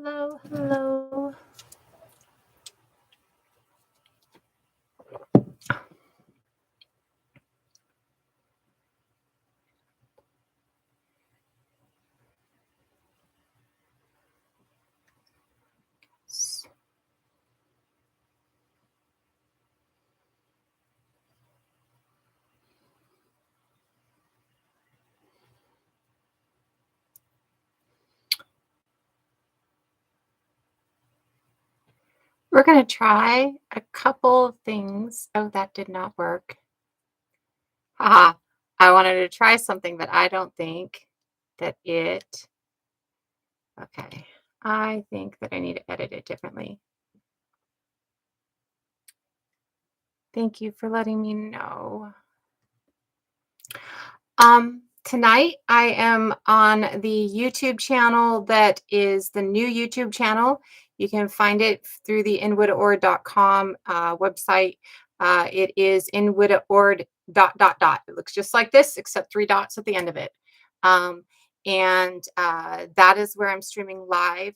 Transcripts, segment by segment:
Hello, hello. S- We're going to try a couple of things. Oh, that did not work. Haha. I wanted to try something, but I don't think that it. Okay. I think that I need to edit it differently. Thank you for letting me know. Tonight I am on the YouTube channel that is the new YouTube channel. You can find it through the inwiddaord.com website. It is inwiddaord dot dot dot. It looks just like this, except three dots at the end of it. Um, and that is where I'm streaming live,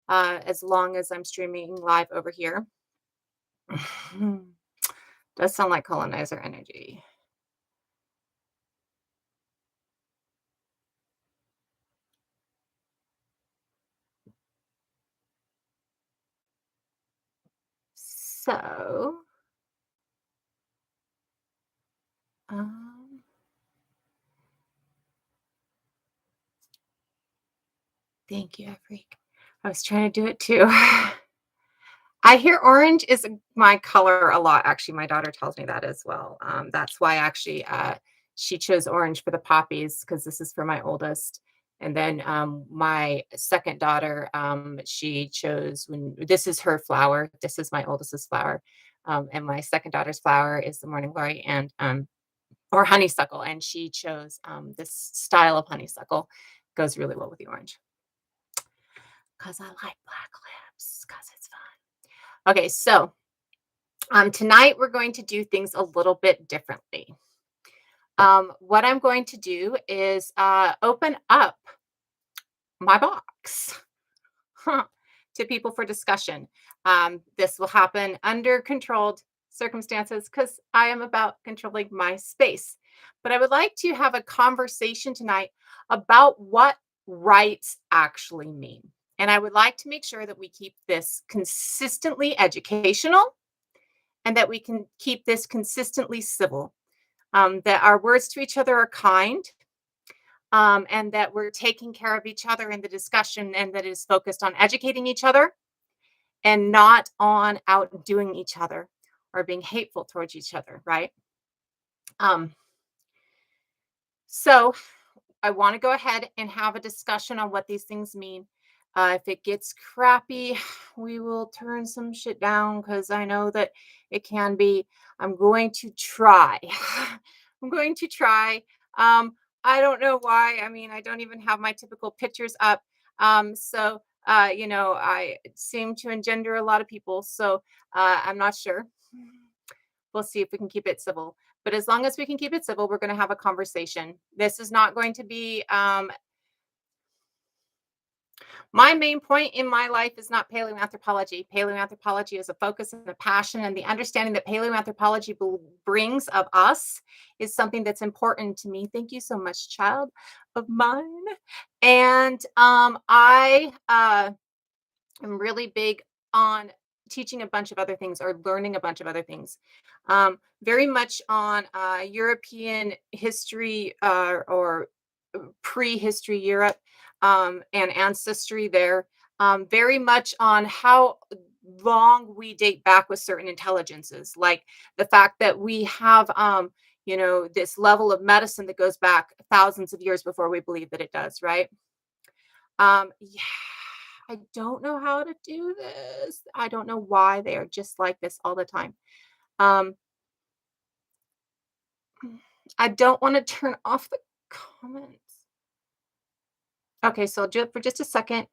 as long as I'm streaming live over here. Does sound like colonizer energy. So, um, thank you, Freak. I was trying to do it too. I hear orange is my color a lot. Actually, my daughter tells me that as well. That's why actually she chose orange for the poppies because this is for my oldest. And then my second daughter, she chose when this is her flower. This is my oldest's flower. And my second daughter's flower is the morning glory and or honeysuckle. And she chose this style of honeysuckle. Goes really well with the orange. Because I like black lips, because it's fun. Okay, so tonight we're going to do things a little bit differently. What I'm going to do is open up my box to people for discussion. This will happen under controlled circumstances because I am about controlling my space. But I would like to have a conversation tonight about what rights actually mean. And I would like to make sure that we keep this consistently educational and that we can keep this consistently civil, that our words to each other are kind, and that we're taking care of each other in the discussion and that is focused on educating each other and not on outdoing each other or being hateful towards each other, right? Um, so I want to go ahead and have a discussion on what these things mean. If it gets crappy, we will turn some shit down because I know that it can be. I'm going to try. I'm going to try. I don't know why. I mean, I don't even have my typical pictures up. So, I seem to engender a lot of people. So I'm not sure. We'll see if we can keep it civil. But as long as we can keep it civil, we're going to have a conversation. This is not going to be my main point in my life is not paleoanthropology. Paleoanthropology is a focus and a passion, and the understanding that paleoanthropology brings of us is something that's important to me. Thank you so much, child of mine. And I am really big on teaching a bunch of other things or learning a bunch of other things. Very much on European history or prehistory Europe and ancestry there. Very much on how long we date back with certain intelligences, like the fact that we have, this level of medicine that goes back thousands of years before we believe that it does, right? Yeah, I don't know how to do this. I don't know why they are just like this all the time. Um, I don't want to turn off the comments. Okay, so I'll do it for just a second,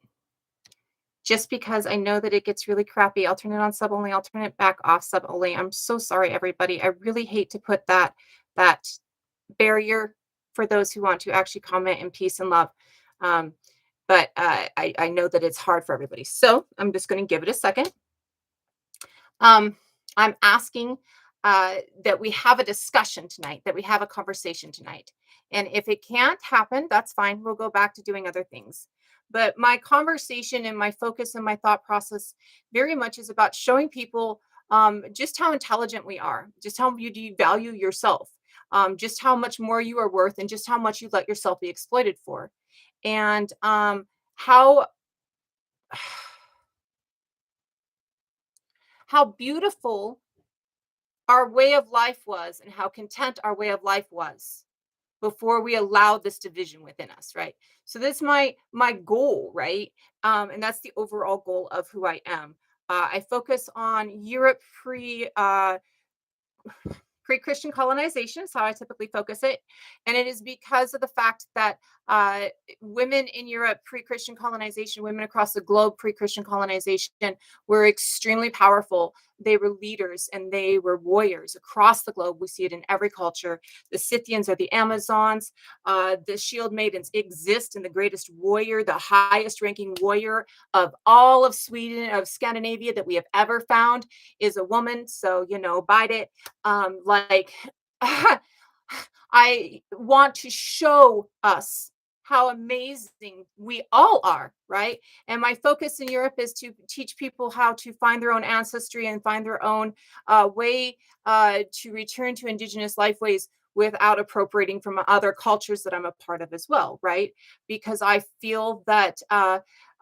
just because I know that it gets really crappy. I'll turn it on sub only. I'll turn it back off sub only. I'm so sorry, everybody. I really hate to put that barrier for those who want to actually comment in peace and love. Um, but I know that it's hard for everybody. So I'm just going to give it a second. Um, I'm asking that we have a discussion tonight, that we have a conversation tonight. And if it can't happen, that's fine. We'll go back to doing other things. But my conversation and my focus and my thought process very much is about showing people just how intelligent we are, just how you do you value yourself, just how much more you are worth, and just how much you let yourself be exploited for. And how how beautiful our way of life was and how content our way of life was before we allowed this division within us, right? So that's my goal, right? And that's the overall goal of who I am. I focus on Europe pre-Christian colonization is how I typically focus it. And it is because of the fact that uh, women in Europe pre-Christian colonization, women across the globe pre-Christian colonization were extremely powerful. They were leaders and they were warriors across the globe. We see it in every culture. The Scythians are the Amazons. The shield maidens exist, and the greatest warrior, the highest ranking warrior of all of Sweden, of Scandinavia that we have ever found, is a woman. So, bite it. Like I want to show us how amazing we all are, right? And my focus in Europe is to teach people how to find their own ancestry and find their own way to return to indigenous lifeways without appropriating from other cultures that I'm a part of as well, right? Because I feel that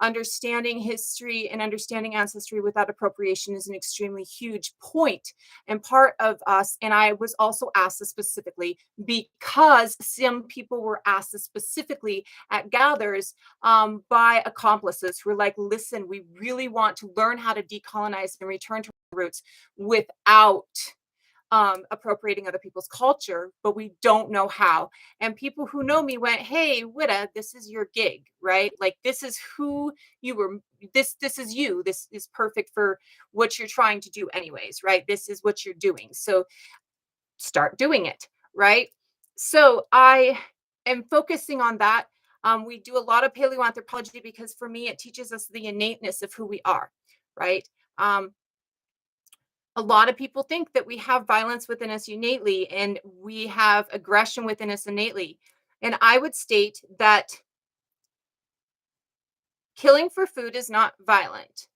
understanding history and understanding ancestry without appropriation is an extremely huge point and part of us. And I was also asked this specifically because some people were asked this specifically at gathers by accomplices who were like, listen, we really want to learn how to decolonize and return to our roots without appropriating other people's culture, but we don't know how. And people who know me went, "Hey, Widda, this is your gig, right? Like this is who you were. This is you. This is perfect for what you're trying to do, anyways, right? This is what you're doing. So start doing it, right?" So I am focusing on that. We do a lot of paleoanthropology because for me, it teaches us the innateness of who we are, right? Um, a lot of people think that we have violence within us innately and we have aggression within us innately. And I would state that killing for food is not violent.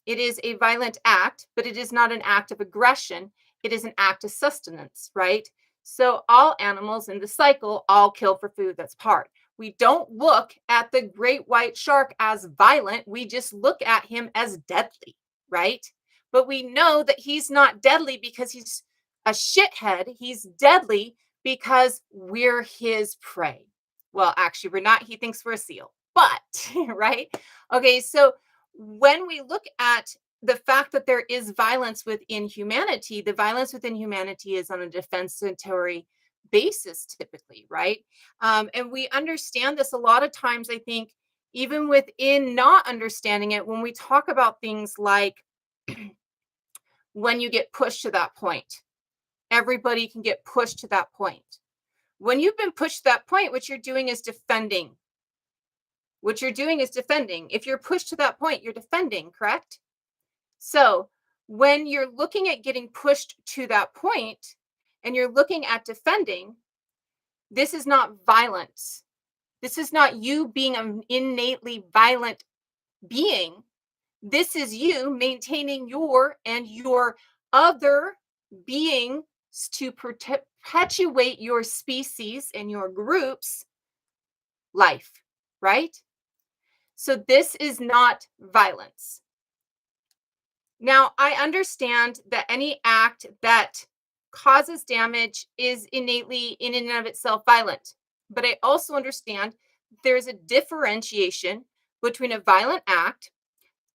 It is a violent act, but it is not an act of aggression. It is an act of sustenance, right? So all animals in the cycle all kill for food. That's part. We don't look at the great white shark as violent. We just look at him as deadly, right? But we know that he's not deadly because he's a shithead. He's deadly because we're his prey. Well, actually, we're not. He thinks we're a seal, but, right? Okay, so when we look at the fact that there is violence within humanity, the violence within humanity is on a defensatory basis, typically, right? And we understand this a lot of times, I think, even within not understanding it, when we talk about things like when you get pushed to that point, everybody can get pushed to that point. When you've been pushed to that point, what you're doing is defending. What you're doing is defending. If you're pushed to that point, you're defending, correct? So when you're looking at getting pushed to that point and you're looking at defending, this is not violence. This is not you being an innately violent being. This is you maintaining your and your other beings to perpetuate your species and your group's life, right? So this is not violence. Now, I understand that any act that causes damage is innately, in and of itself, violent. But I also understand there's a differentiation between a violent act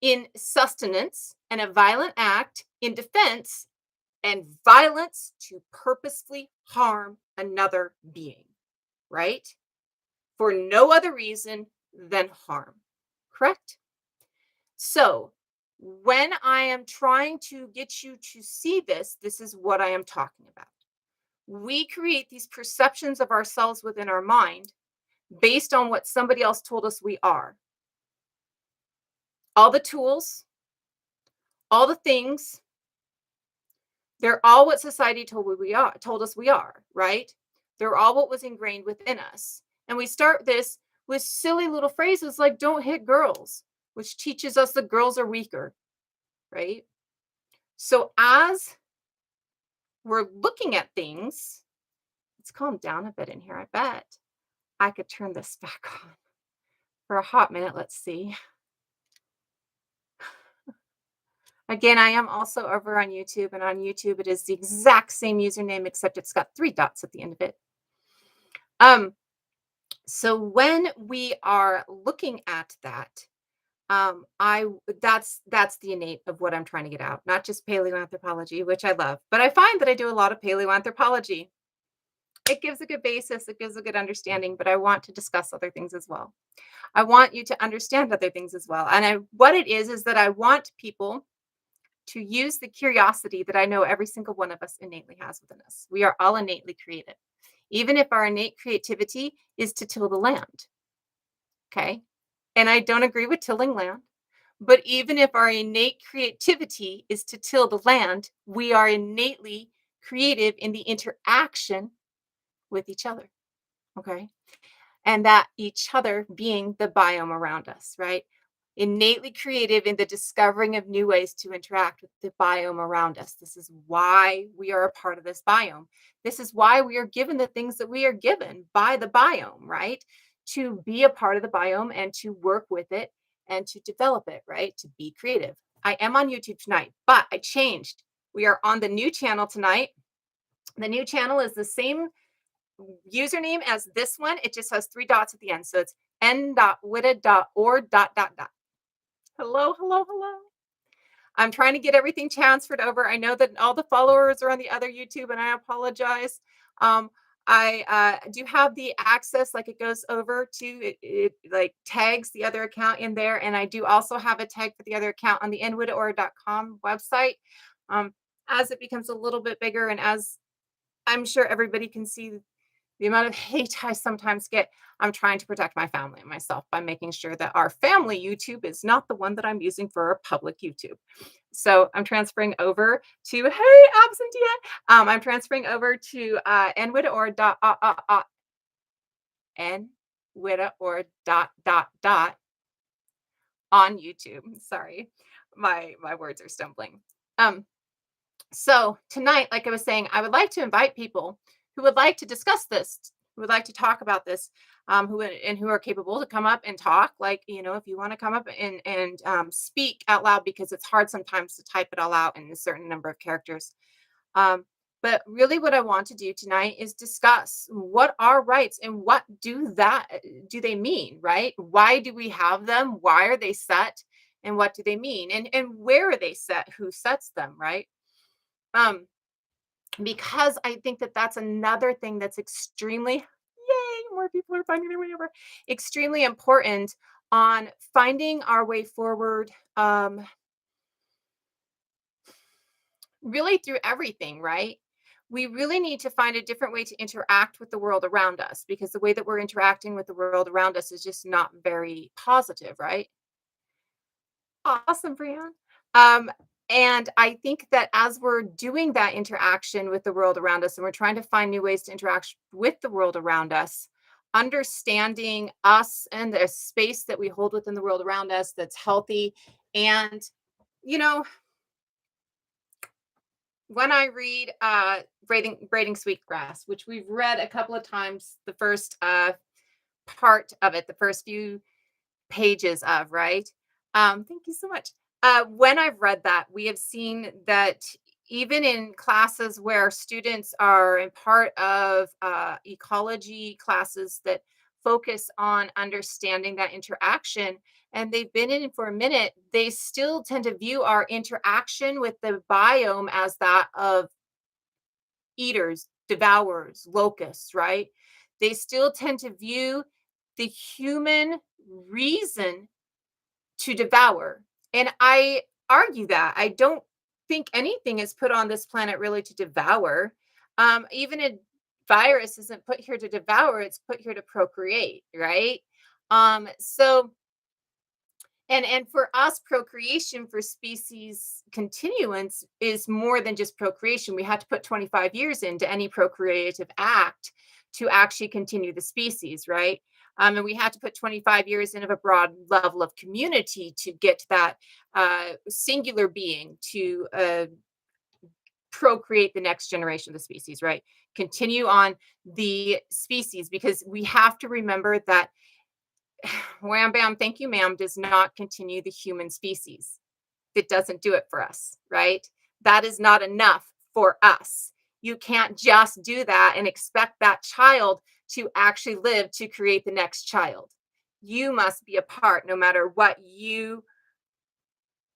in sustenance and a violent act in defense and violence to purposefully harm another being, right? For no other reason than harm, correct? So, when I am trying to get you to see this, this is what I am talking about. We create these perceptions of ourselves within our mind based on what somebody else told us we are. all the tools, all the things, they're all what society told us we are, right? They're all what was ingrained within us. And we start this with silly little phrases like don't hit girls, which teaches us that girls are weaker, right? So as we're looking at things, let's calm down a bit in here. I bet I could turn this back on for a hot minute. Let's see. Again, I am also over on YouTube, and on YouTube, it is the exact same username, except it's got 3 dots at the end of it. So when we are looking at that, I that's the innate of what I'm trying to get out, not just paleoanthropology, which I love, but I find that I do a lot of paleoanthropology. It gives a good basis, it gives a good understanding, but I want to discuss other things as well. I want you to understand other things as well. And what it is that I want people to use the curiosity that I know every single one of us innately has within us. We are all innately creative, even if our innate creativity is to till the land. Okay. And I don't agree with tilling land, but even if our innate creativity is to till the land, we are innately creative in the interaction with each other. Okay. And that each other being the biome around us, right? Innately creative in the discovering of new ways to interact with the biome around us. This is why we are a part of this biome. This is why we are given the things that we are given by the biome, right? To be a part of the biome and to work with it and to develop it, right? To be creative. I am on YouTube tonight, but I changed. We are on the new channel tonight. The new channel is the same username as this one. It just has 3 dots at the end. So it's n.widda.ord. Hello, hello, hello. I'm trying to get everything transferred over. I know that all the followers are on the other YouTube, and I apologize. Um, I do have the access, like it goes over to it, like tags the other account in there, and I do also have a tag for the other account on the nwiddaord.com website. Um, as it becomes a little bit bigger, and as I'm sure everybody can see the amount of hate I sometimes get, I'm trying to protect my family and myself by making sure that our family YouTube is not the one that I'm using for a public YouTube. So I'm transferring over to, hey, absentee. I'm transferring over to nwiddaord on YouTube. Sorry, my words are stumbling. So tonight, like I was saying, I would like to invite people who would like to discuss this, who would like to talk about this, who are capable to come up and talk. Like, if you want to come up and speak out loud, because it's hard sometimes to type it all out in a certain number of characters. Um, but really, what I want to do tonight is discuss what are rights and what do they mean, right? Why do we have them? Why are they set? And what do they mean? And where are they set? Who sets them, right? Um, because I think that that's another thing that's extremely, yay, more people are finding their way over, extremely important on finding our way forward, really through everything, right? We really need to find a different way to interact with the world around us, because the way that we're interacting with the world around us is just not very positive, right? Awesome, Brianne. Um, and I think that as we're doing that interaction with the world around us, and we're trying to find new ways to interact with the world around us, understanding us and the space that we hold within the world around us that's healthy. And, you know, when I read Braiding Sweetgrass, which we've read a couple of times, the first part of it, the first few pages of, right? Thank you so much. When I've read that, we have seen that even in classes where students are in part of ecology classes that focus on understanding that interaction, and they've been in it for a minute, they still tend to view our interaction with the biome as that of eaters, devourers, locusts, right? They still tend to view the human reason to devour. And I argue that. I don't think anything is put on this planet really to devour. Even a virus isn't put here to devour, it's put here to procreate, right? So And for us, procreation for species continuance is more than just procreation. We had to put 25 years into any procreative act to actually continue the species, right? And we had to put 25 years in of a broad level of community to get that singular being to procreate the next generation of the species, right? Continue on the species, because we have to remember that wham bam, thank you, ma'am, does not continue the human species. It doesn't do it for us, right? That is not enough for us. You can't just do that and expect that child to actually live to create the next child. You must be a part, no matter what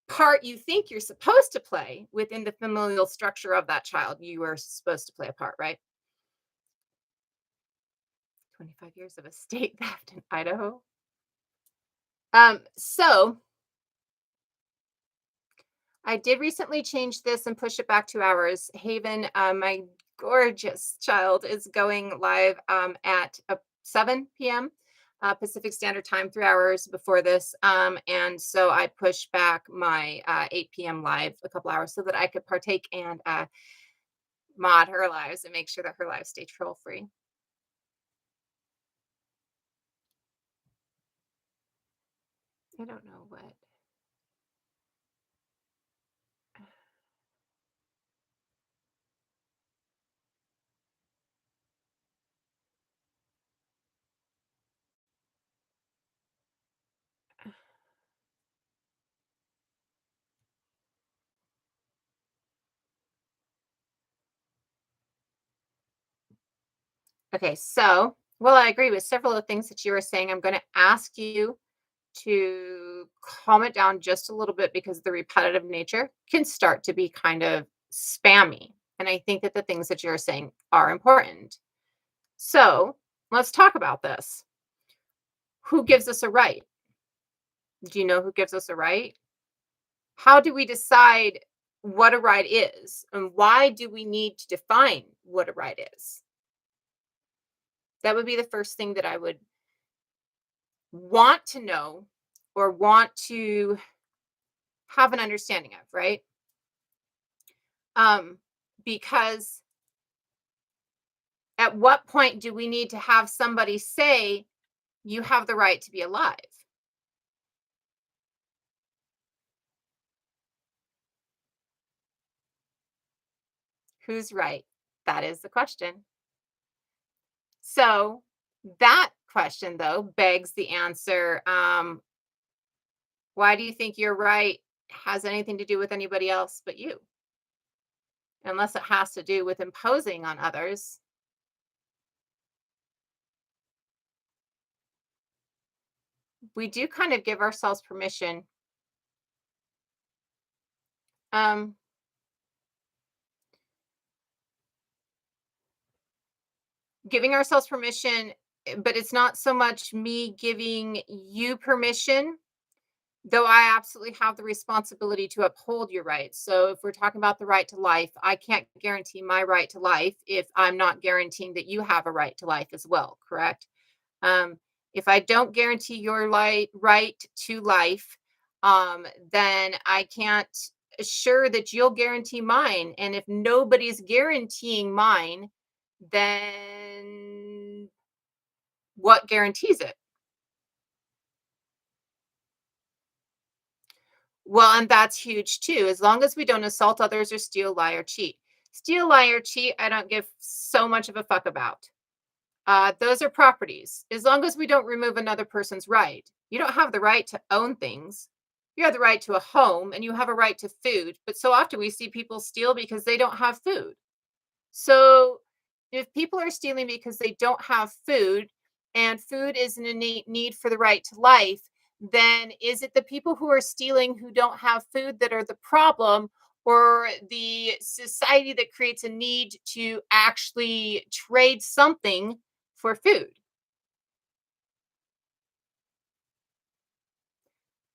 part you think you're supposed to play within the familial structure of that child. You are supposed to play a part, right? 25 years of estate theft in Idaho. So I did recently change this and push it back 2 hours. Haven, my gorgeous child, is going live at 7 p.m. Pacific Standard Time, 3 hours before this. And so I pushed back my 8 p.m. live a couple hours so that I could partake and mod her lives and make sure that her lives stay troll free. I don't know what. Okay, so, well, I agree with several of the things that you were saying. I'm going to ask you to calm it down just a little bit because the repetitive nature can start to be kind of spammy. And I think that the things that you're saying are important. So let's talk about this. Who gives us a right? Do you know who gives us a right? How do we decide what a right is? And why do we need to define what a right is? That would be the first thing that I would want to know or want to have an understanding of, right? Um, because at what point do we need to have somebody say, you have the right to be alive? Who's right? That is the question. So that question, though, begs the answer, why do you think you're right has anything to do with anybody else but you? Unless it has to do with imposing on others. We do kind of give ourselves permission. Um, Giving ourselves permission, but it's not so much me giving you permission, though I absolutely have the responsibility to uphold your rights. So if we're talking about the right to life, I can't guarantee my right to life if I'm not guaranteeing that you have a right to life as well, correct? Um, if I don't guarantee your right to life, then I can't assure that you'll guarantee mine. And if nobody's guaranteeing mine, then what guarantees it? Well, and that's huge too. As long as we don't assault others or steal, lie, or cheat. Steal, lie, or cheat, I don't give so much of a fuck about. Those are properties. As long as we don't remove another person's right. You don't have the right to own things. You have the right to a home and you have a right to food. But so often we see people steal because they don't have food. So if people are stealing because they don't have food and food is an innate need for the right to life, then is it the people who are stealing who don't have food that are the problem, or the society that creates a need to actually trade something for food?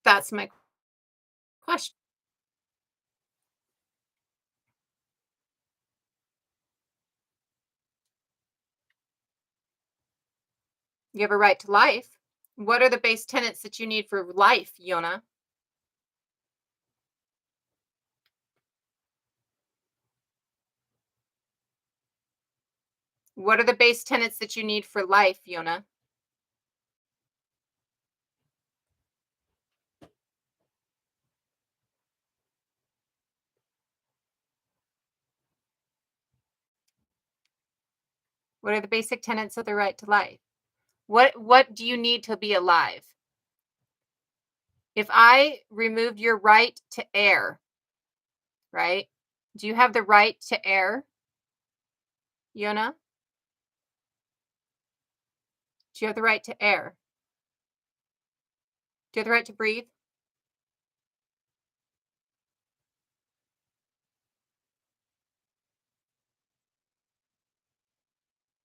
That's my question. You have a right to life. What are the base tenets that you need for life, Yona? What are the base tenets that you need for life, Yona? What are the basic tenets of the right to life? What do you need to be alive? If I removed your right to air, right? Do you have the right to air, Yona? Do you have the right to air? Do you have the right to breathe?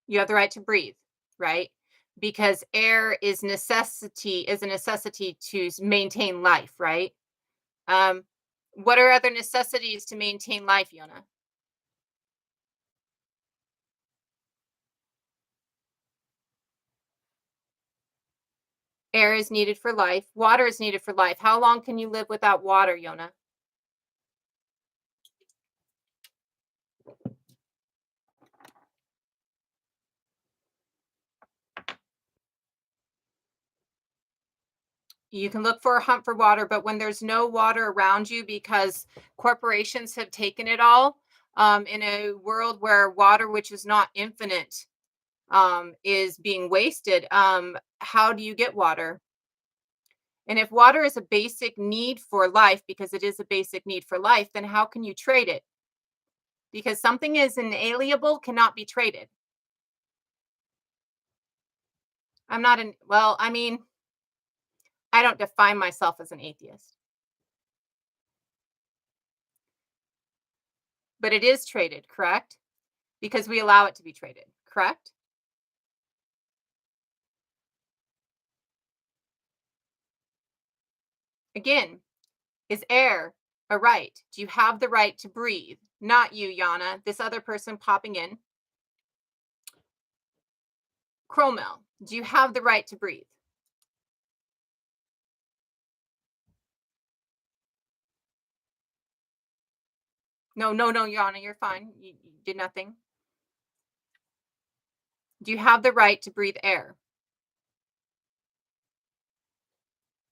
You have the right to breathe, right? Because air is a necessity to maintain life, right? Um, what are other necessities to maintain life, Yona? Air is needed for life. Water is needed for life. How long can you live without water, Yona? You can look for a hunt for water, but when there's no water around you because corporations have taken it all, in a world where water, which is not infinite, is being wasted, how do you get water? And if water is a basic need for life, because it is a basic need for life, then how can you trade it? Because something is inalienable, cannot be traded. I'm not an, well, I mean, I don't define myself as an atheist, but it is traded, correct? Because we allow it to be traded, correct? Again, is air a right? Do you have the right to breathe? Not you, Yana, this other person popping in. Cromel, do you have the right to breathe? No, no, no, Yana, you're fine. You did nothing. Do you have the right to breathe air?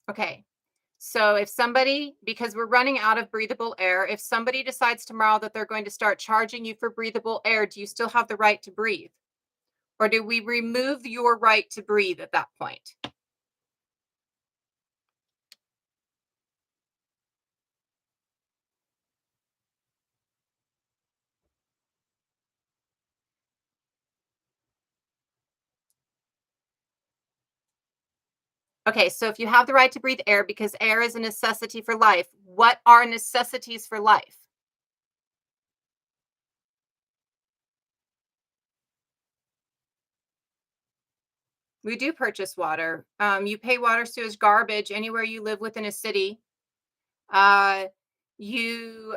Okay. So if somebody, because we're running out of breathable air, if somebody decides tomorrow that they're going to start charging you for breathable air, do you still have the right to breathe? Or do we remove your right to breathe at that point? Okay, so if you have the right to breathe air because air is a necessity for life, what are necessities for life? We do purchase water. You pay water, sewage, garbage anywhere you live within a city. Uh, you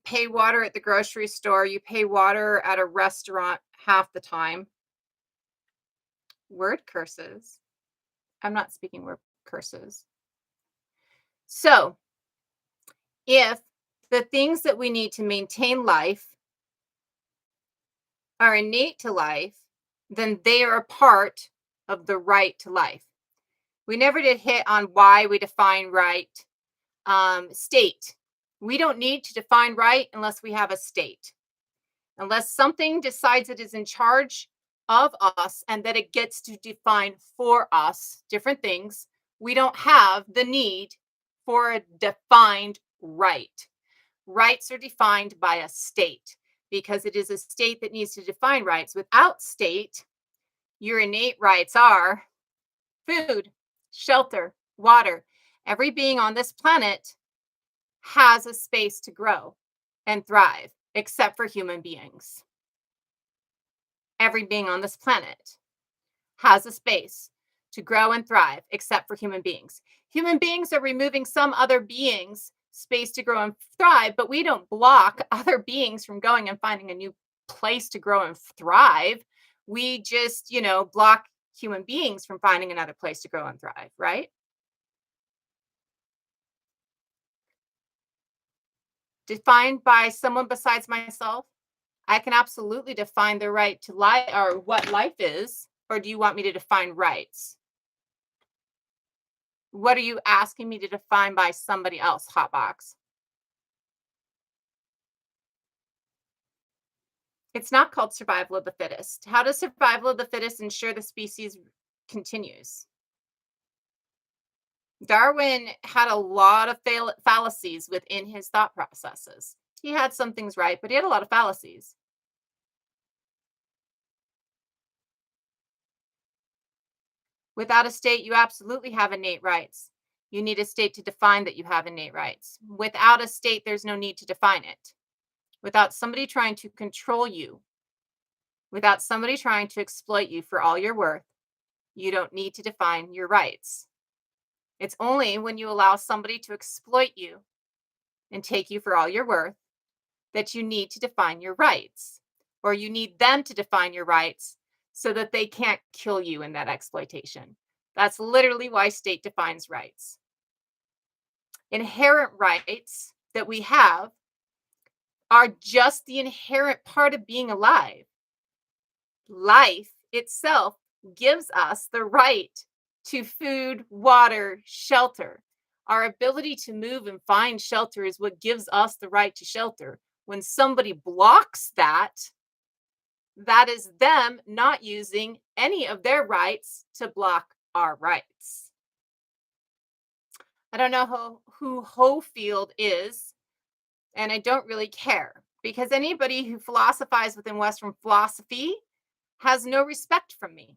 pay water at the grocery store. You pay water at a restaurant half the time. Word curses. I'm not speaking word curses. So, if the things that we need to maintain life are innate to life, then they are a part of the right to life. We never did hit on why we define right. State. We don't need to define right unless we have a state. Unless something decides it is in charge of us and that it gets to define for us different things, we don't have the need for a defined right. Rights are defined by a state because it is a state that needs to define rights. Without state, your innate rights are food, shelter, water. Every being on this planet has a space to grow and thrive, except for human beings. Every being on this planet has a space to grow and thrive, except for human beings. Human beings are removing some other beings' space to grow and thrive, but we don't block other beings from going and finding a new place to grow and thrive. We just, block human beings from finding another place to grow and thrive, right? Defined by someone besides myself. I can absolutely define the right to life or what life is, or do you want me to define rights? What are you asking me to define by somebody else, Hotbox? It's not called survival of the fittest. How does survival of the fittest ensure the species continues? Darwin had a lot of fallacies within his thought processes. He had some things right, but he had a lot of fallacies. Without a state, you absolutely have innate rights. You need a state to define that you have innate rights. Without a state, there's no need to define it. Without somebody trying to control you, without somebody trying to exploit you for all you're worth, you don't need to define your rights. It's only when you allow somebody to exploit you and take you for all you're worth that you need to define your rights, or you need them to define your rights so that they can't kill you in that exploitation. That's literally why state defines rights. Inherent rights that we have are just the inherent part of being alive. Life itself gives us the right to food, water, shelter. Our ability to move and find shelter is what gives us the right to shelter. When somebody blocks that, that is them not using any of their rights to block our rights. I don't know who Hofield is, and I don't really care because anybody who philosophizes within Western philosophy has no respect from me.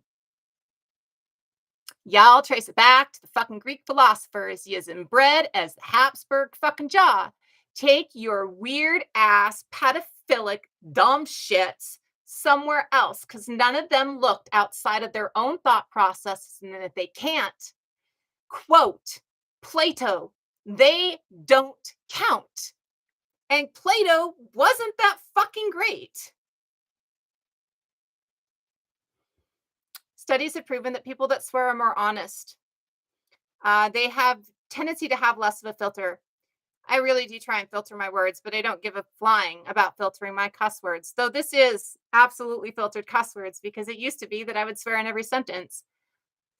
Y'all trace it back to the fucking Greek philosophers using bread as the Habsburg fucking jaw. Take your weird ass, pedophilic, dumb shits somewhere else because none of them looked outside of their own thought processes and that they can't. Quote Plato, they don't count. And Plato wasn't that fucking great. Studies have proven that people that swear are more honest. They have tendency to have less of a filter. I really do try and filter my words, but I don't give a flying about filtering my cuss words. Though this is absolutely filtered cuss words because it used to be that I would swear in every sentence.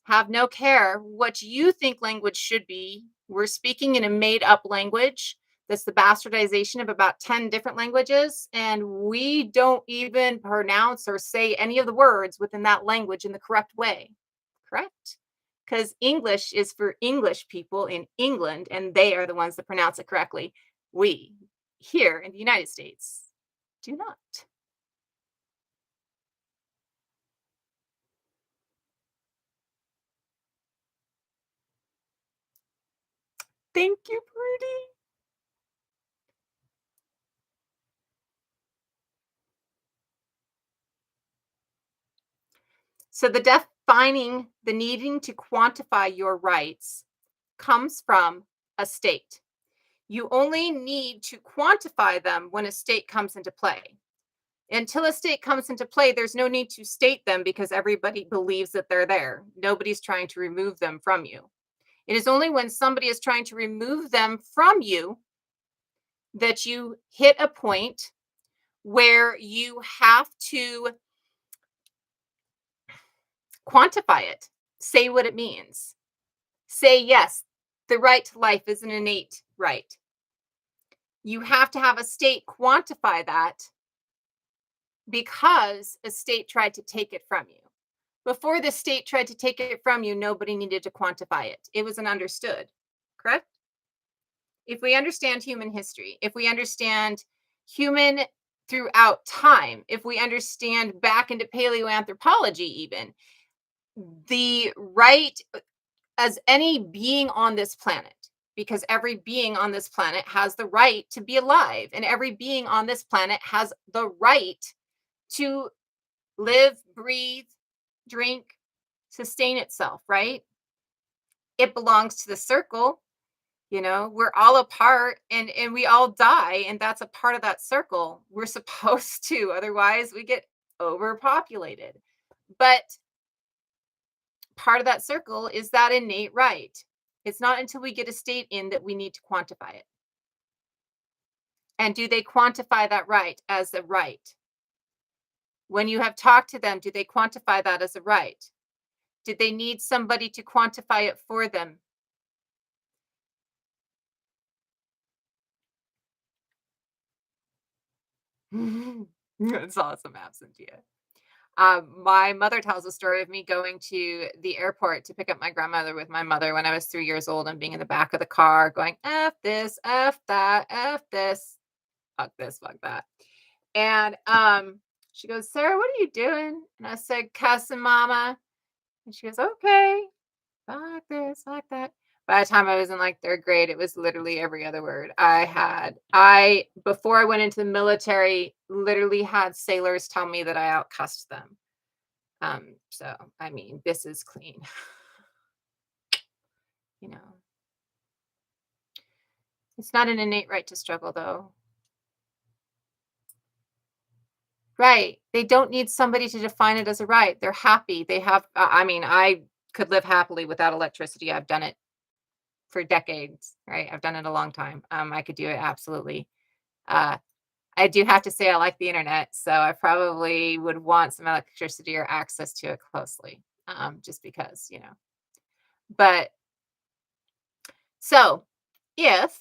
Have no care what you think language should be. We're speaking in a made up language. That's the bastardization of about 10 different languages. And we don't even pronounce or say any of the words within that language in the correct way. Correct? Because English is for English people in England, and they are the ones that pronounce it correctly. We, here in the United States, do not. Thank you, Prudy. So the defining, the needing to quantify your rights comes from a state. You only need to quantify them when a state comes into play. Until a state comes into play, there's no need to state them because everybody believes that they're there. Nobody's trying to remove them from you. It is only when somebody is trying to remove them from you that you hit a point where you have to quantify it, say what it means. Say, yes, the right to life is an innate right. You have to have a state quantify that because a state tried to take it from you. Before the state tried to take it from you, nobody needed to quantify it. It was an understood, correct? If we understand human history, if we understand human throughout time, if we understand back into paleoanthropology, even the right as any being on this planet, because every being on this planet has the right to be alive, and every being on this planet has the right to live, breathe, drink, sustain itself, right? It belongs to the circle. You know, we're all a part and we all die, and that's a part of that circle. We're supposed to, otherwise we get overpopulated. But part of that circle is that innate right. It's not until we get a state in that we need to quantify it. And do they quantify that right as a right? When you have talked to them, do they quantify that as a right? Did they need somebody to quantify it for them? That's awesome, absentia. My mother tells a story of me going to the airport to pick up my grandmother with my mother when I was 3 years old and being in the back of the car going, F this, F that, F this, fuck that. And she goes, Sarah, what are you doing? And I said, cussing mama. And she goes, okay, fuck this, fuck that. By the time I was in like third grade, it was literally every other word. Before I went into the military, literally had sailors tell me that I outcussed them. So I mean, this is clean, you know. It's not an innate right to struggle though. Right. They don't need somebody to define it as a right. They're happy. They have I mean, I could live happily without electricity. I've done it for decades, right? I've done it a long time. I could do it absolutely. Uh, I do have to say I like the internet, so I probably would want some electricity or access to it closely, just because, you know. But so if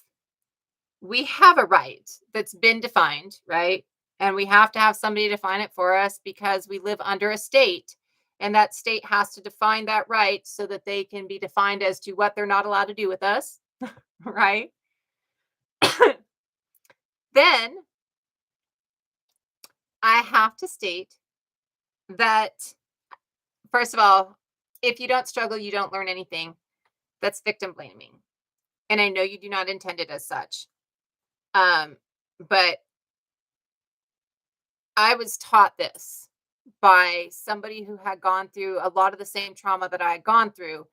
we have a right that's been defined, right? And we have to have somebody define it for us because we live under a state, and that state has to define that right so that they can be defined as to what they're not allowed to do with us, right? Then I have to state that, first of all, if you don't struggle, you don't learn anything. That's victim blaming. And I know you do not intend it as such. Um, but I was taught this by somebody who had gone through a lot of the same trauma that I had gone through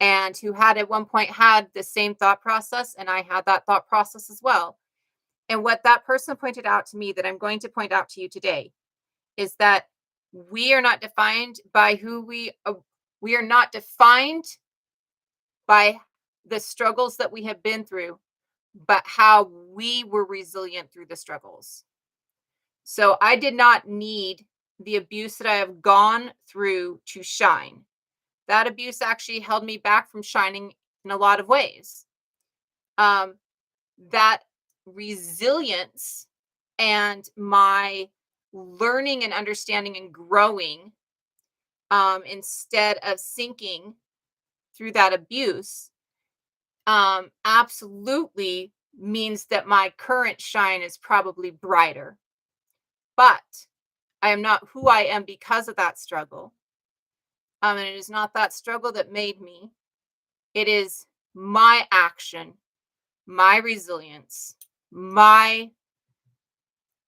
and who had at one point had the same thought process. And I had that thought process as well. And what that person pointed out to me that I'm going to point out to you today is that we are not defined by we are not defined by the struggles that we have been through, but how we were resilient through the struggles. So I did not need the abuse that I have gone through to shine. That abuse actually held me back from shining in a lot of ways. Um, that resilience and my learning and understanding and growing, instead of sinking through that abuse, absolutely means that my current shine is probably brighter. But I am not who I am because of that struggle. And it is not that struggle that made me. It is my action, my resilience, my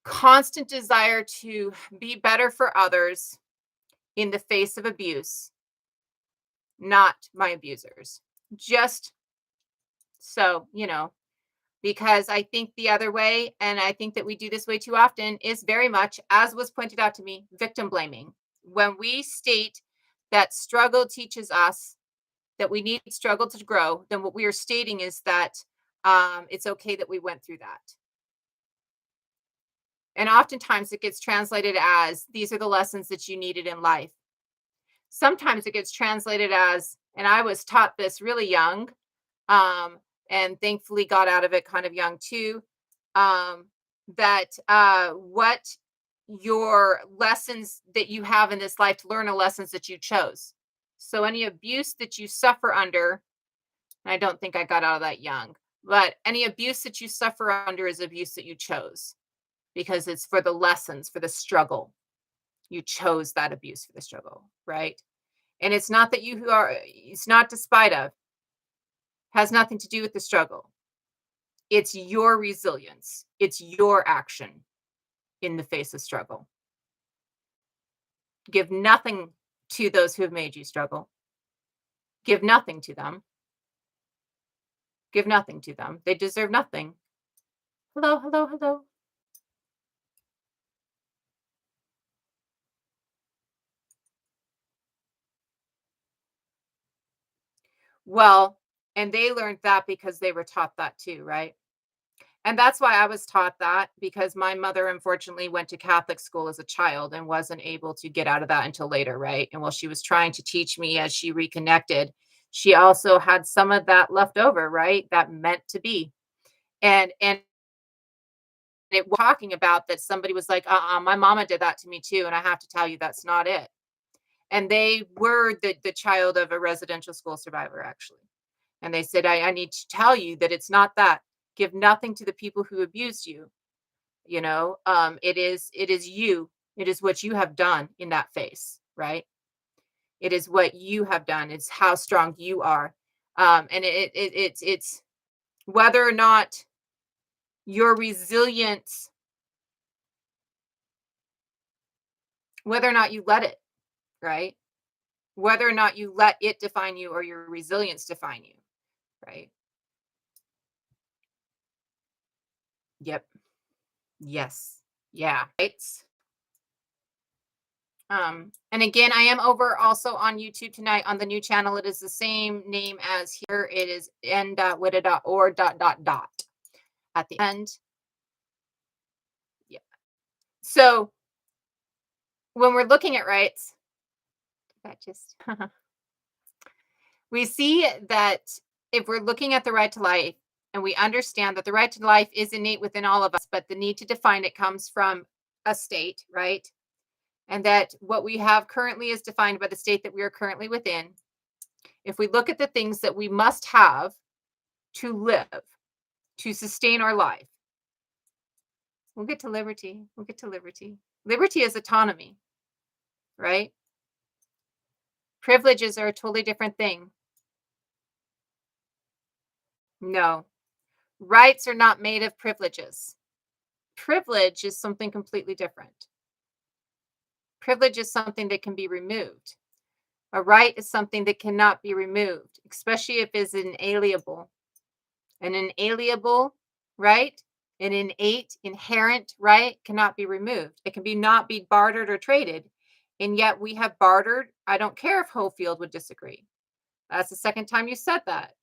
constant desire to be better for others in the face of abuse, not my abusers. Just so, you know, because I think the other way, and I think that we do this way too often, is very much, as was pointed out to me, victim blaming. When we state that struggle teaches us that we need struggle to grow, then what we are stating is that it's okay that we went through that. And oftentimes it gets translated as these are the lessons that you needed in life. Sometimes it gets translated as, and I was taught this really young, um, and thankfully got out of it kind of young too, um, that what your lessons that you have in this life to learn are lessons that you chose. So any abuse that you suffer under, and I don't think I got out of that young, but any abuse that you suffer under is abuse that you chose because it's for the lessons, for the struggle. You chose that abuse for the struggle, right? And it's not that you who are, it's not despite of, has nothing to do with the struggle. It's your resilience, it's your action in the face of struggle. Give nothing to those who have made you struggle. Give nothing to them. Give nothing to them. They deserve nothing. Hello, hello, hello. Well, and they learned that because they were taught that too, right? And that's why I was taught that, because my mother unfortunately went to Catholic school as a child and wasn't able to get out of that until later, right? And while she was trying to teach me as she reconnected, she also had some of that left over, right? That meant to be. And it talking about that somebody was like, my mama did that to me too. And I have to tell you, that's not it. And they were the child of a residential school survivor, actually. And they said, I need to tell you that it's not that. Give nothing to the people who abused you. It is you. It is what you have done in that face, right? It is what you have done. It's how strong you are. And it's whether or not your resilience, whether or not you let it, right? Whether or not you let it define you or your resilience define you, right? Yep. Yes. Yeah. Right. And again, I am over also on YouTube tonight on the new channel. It is the same name as here. It is n.widda.ord at the end. Yeah. So when we're looking at rights, that just we see that if we're looking at the right to life and we understand that the right to life is innate within all of us, but the need to define it comes from a state, right? And that what we have currently is defined by the state that we are currently within. If we look at the things that we must have to live, to sustain our life, we'll get to liberty. We'll get to liberty. Liberty is autonomy, right? Privileges are a totally different thing. No, rights are not made of privileges. Privilege is something completely different. Privilege is something that can be removed. A right is something that cannot be removed, especially if it's inalienable. An inalienable right, an innate, inherent right cannot be removed. It can be not be bartered or traded. And yet we have bartered. I don't care if Hofield would disagree. That's the second time you said that.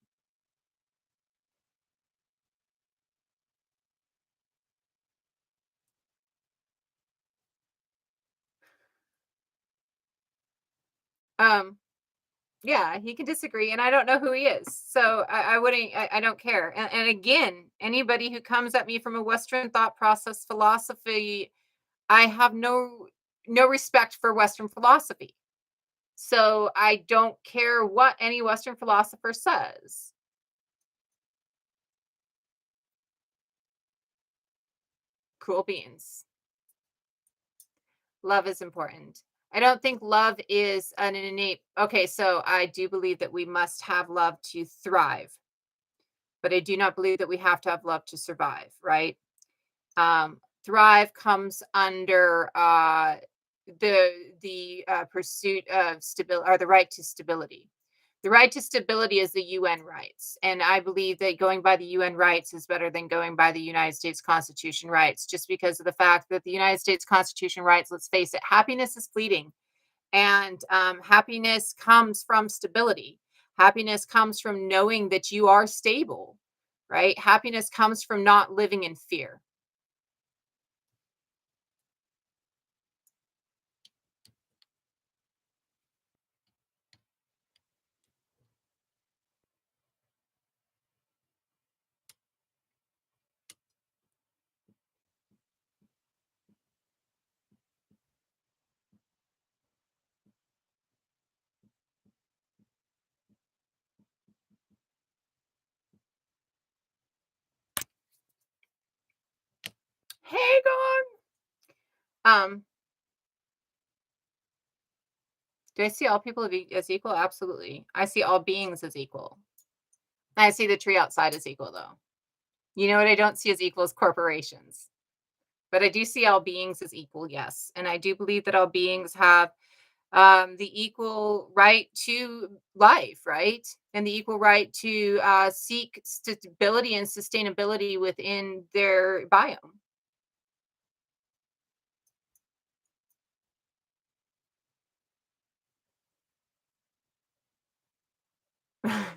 Um, yeah, he can disagree, and I don't know who he is. So I wouldn't, I don't care. And again, anybody who comes at me from a Western thought process philosophy, I have no respect for Western philosophy. So I don't care what any Western philosopher says. Cool beans. Love is important. I don't think love is an innate. Okay, so I do believe that we must have love to thrive, but I do not believe that we have to have love to survive, right? Thrive comes under the pursuit of stability, or the right to stability. The right to stability is the UN rights, and I believe that going by the UN rights is better than going by the United States Constitution rights, just because of the fact that the United States Constitution rights, let's face it, happiness is fleeting, and happiness comes from stability. Happiness comes from knowing that you are stable, right? Happiness comes from not living in fear. Hey, um, do I see all people as equal? Absolutely. I see all beings as equal. I see the tree outside as equal, though. You know what I don't see as equal is corporations. But I do see all beings as equal, yes. And I do believe that all beings have the equal right to life, right? And the equal right to seek stability and sustainability within their biome.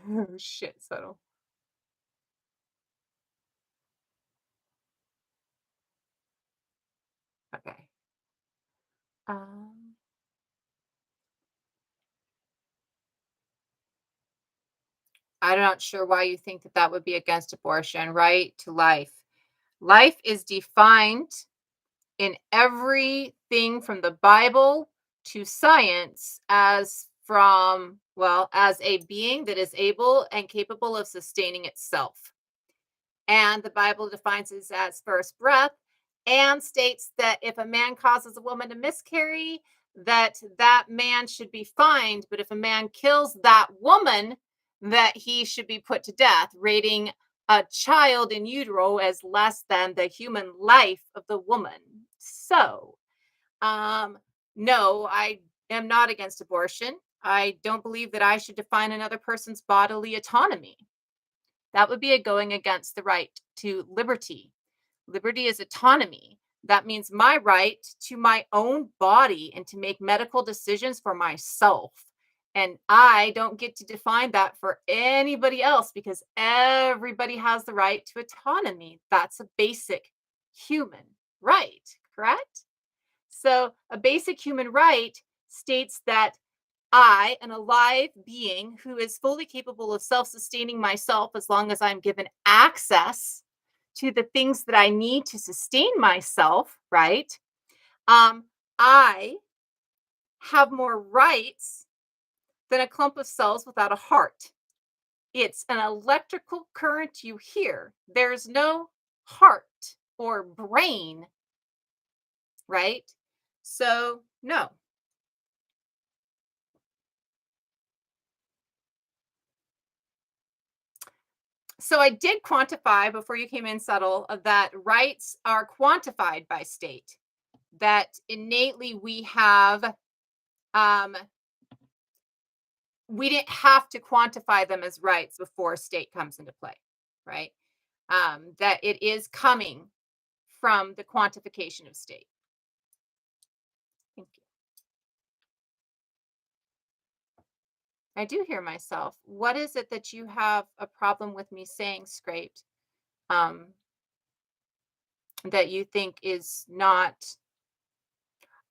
Oh, shit, subtle. Um, I'm not sure why you think that that would be against abortion. Right to life. Life is defined in everything from the Bible to science as from, well, as a being that is able and capable of sustaining itself. And the Bible defines it as first breath and states that if a man causes a woman to miscarry, that that man should be fined, but if a man kills that woman, that he should be put to death, rating a child in utero as less than the human life of the woman. So, um, no, I am not against abortion. I don't believe that I should define another person's bodily autonomy. That would be a going against the right to liberty. Liberty is autonomy. That means my right to my own body and to make medical decisions for myself. And I don't get to define that for anybody else because everybody has the right to autonomy. That's a basic human right, correct? So, a basic human right states that I, an alive being who is fully capable of self sustaining myself as long as I'm given access to the things that I need to sustain myself, right? Um, I have more rights than a clump of cells without a heart. It's an electrical current you hear. There's no heart or brain, right? So, no. So I did quantify before you came in subtle that rights are quantified by state. That innately we have um we didn't have to quantify them as rights before state comes into play, right? That it is coming from the quantification of state. Thank you. I do hear myself. What is it that you have a problem with me saying scraped? Um, that you think is not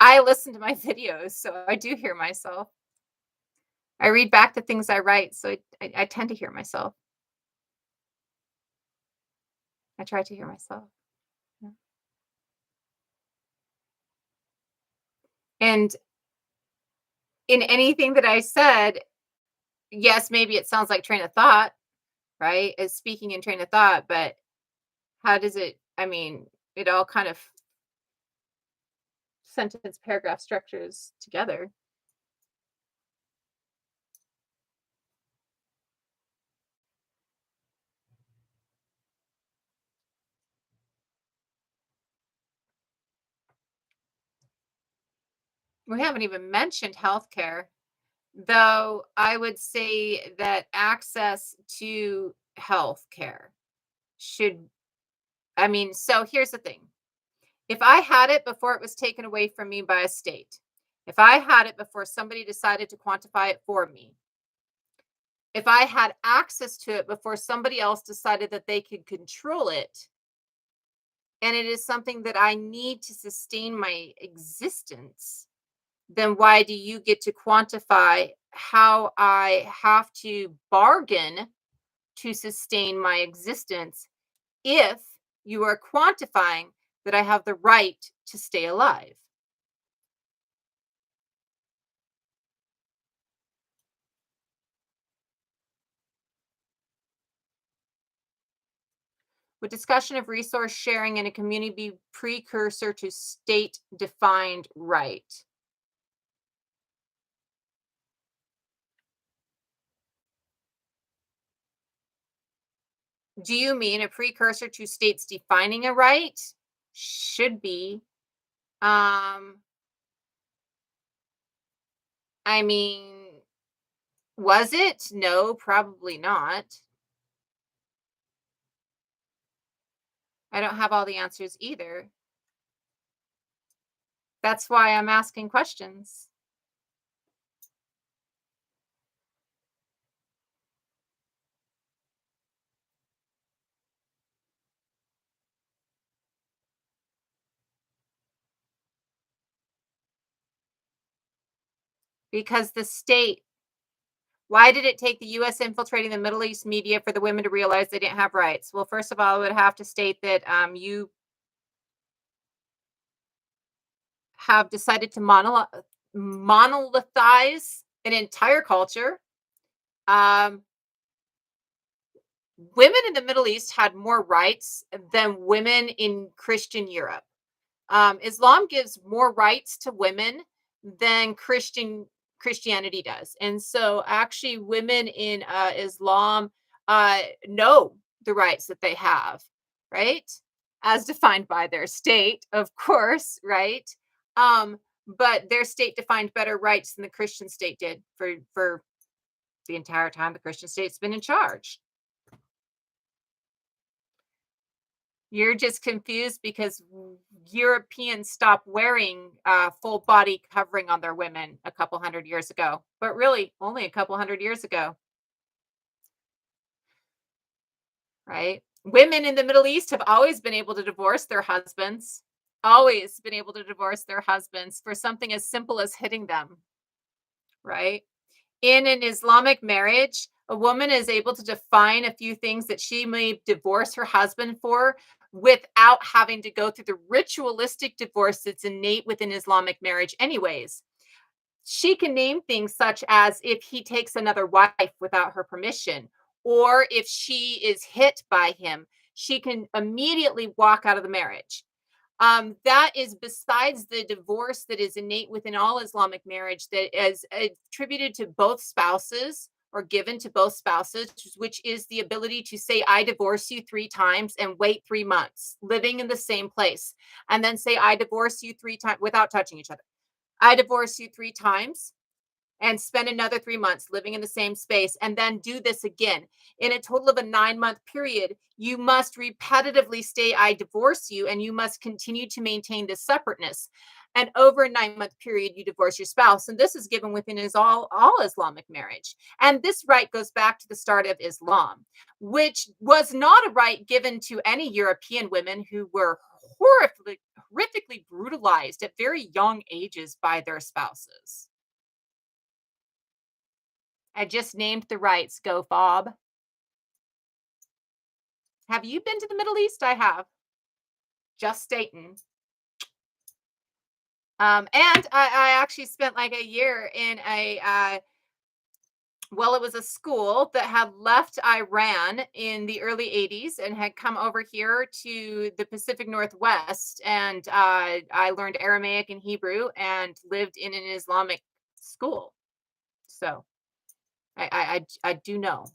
I listen to my videos, so I do hear myself. I read back the things I write, so I tend to hear myself. I try to hear myself. Yeah. And in anything that I said, yes, maybe it sounds like train of thought, right? As speaking in train of thought, but how does it, I mean, it all kind of sentence paragraph structures together. We haven't even mentioned healthcare, though I would say that access to healthcare should, I mean, so here's the thing. If I had it before it was taken away from me by a state, if I had it before somebody decided to quantify it for me, if I had access to it before somebody else decided that they could control it, and it is something that I need to sustain my existence, then why do you get to quantify how I have to bargain to sustain my existence if you are quantifying that I have the right to stay alive? Would discussion of resource sharing in a community be precursor to state defined right? Do you mean a precursor to states defining a right? Should be. Um, I mean, was it? No, probably not. I don't have all the answers either. That's why I'm asking questions. Because the state why did it take the US infiltrating the Middle East media for the women to realize they didn't have rights? Well, first of all, I would have to state that you have decided to monolithize an entire culture. Um, Women in the Middle East had more rights than women in Christian Europe. Islam gives more rights to women than Christianity does, and so actually, women in Islam know the rights that they have, right, as defined by their state, of course, right. Um, but their state defined better rights than the Christian state did for the entire time the Christian state's been in charge. You're just confused because Europeans stopped wearing full body covering on their women a couple hundred years ago, but really only a couple hundred years ago, right? Women in the Middle East have always been able to divorce their husbands, always been able to divorce their husbands for something as simple as hitting them, right? In an Islamic marriage, a woman is able to define a few things that she may divorce her husband for without having to go through the ritualistic divorce that's innate within Islamic marriage, anyways. She can name things such as if he takes another wife without her permission, or if she is hit by him, she can immediately walk out of the marriage. That is besides the divorce that is innate within all Islamic marriage that is attributed to both spouses or given to both spouses, which is the ability to say, I divorce you 3 times and wait 3 months, living in the same place, and then say, I divorce you 3 times without touching each other. I divorce you 3 times and spend another 3 months living in the same space and then do this again. In a total of a 9 month period, you must repetitively say, I divorce you, and you must continue to maintain this separateness. And over a 9 month period, you divorce your spouse. And this is given within all Islamic marriage. And this right goes back to the start of Islam, which was not a right given to any European women who were horrifically brutalized at very young ages by their spouses. I just named the rights. Go fob. Have you been to the Middle East? I have. Just stating. And I actually spent like a year in well, it was a school that had left Iran in the early 80s and had come over here to the Pacific Northwest. And I learned Aramaic and Hebrew and lived in an Islamic school. So I do know.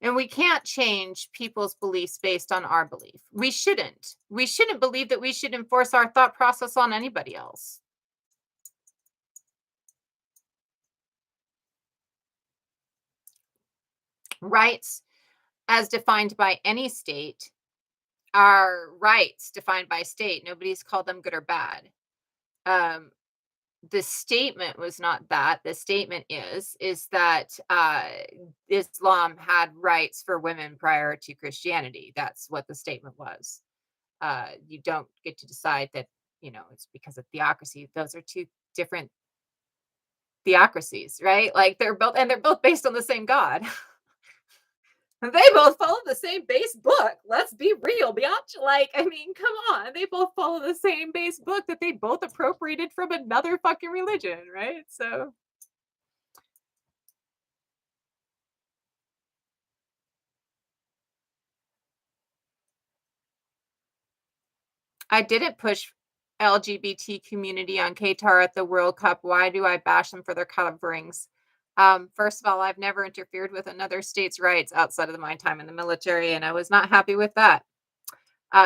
And we can't change people's beliefs based on our belief. We shouldn't. We shouldn't believe that we should enforce our thought process on anybody else. Rights, as defined by any state, are rights defined by state. Nobody's called them good or bad. Um, the statement was not that. The statement is that Islam had rights for women prior to Christianity. That's what the statement was. You don't get to decide that, it's because of theocracy. Those are two different theocracies, right? Like they're both based on the same God. They both follow the same base book. Let's be real, biatch. Like, I mean, come on. They both follow the same base book that they both appropriated from another fucking religion, right? So I didn't push LGBT community on Qatar at the World Cup. Why do I bash them for their coverings? First of all, I've never interfered with another state's rights outside of my time in the military, and I was not happy with that.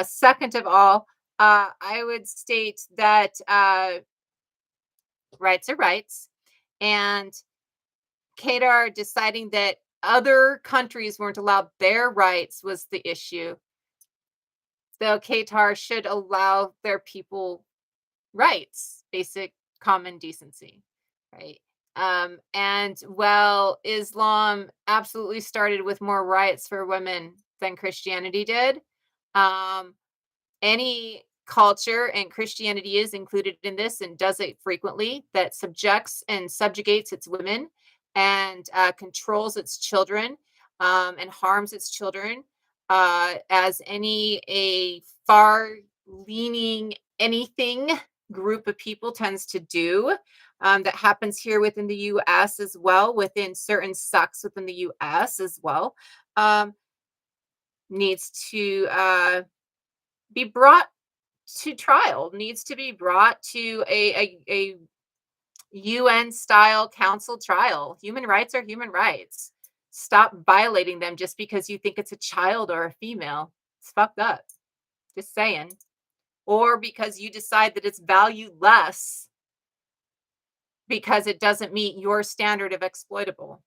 Second of all, I would state that rights are rights, and Qatar deciding that other countries weren't allowed their rights was the issue. So Qatar should allow their people rights, basic common decency, right? And well, Islam absolutely started with more rights for women than Christianity did. Um, any culture, and Christianity is included in this and does it frequently, that subjects and subjugates its women and controls its children and harms its children as any a far leaning anything group of people tends to do. That happens here within the US as well, within certain sects within the US as well, um, needs to be brought to trial, needs to be brought to a UN style council trial. Human rights are human rights. Stop violating them just because you think it's a child or a female. It's fucked up. Just saying. Or because you decide that it's valued less because it doesn't meet your standard of exploitable,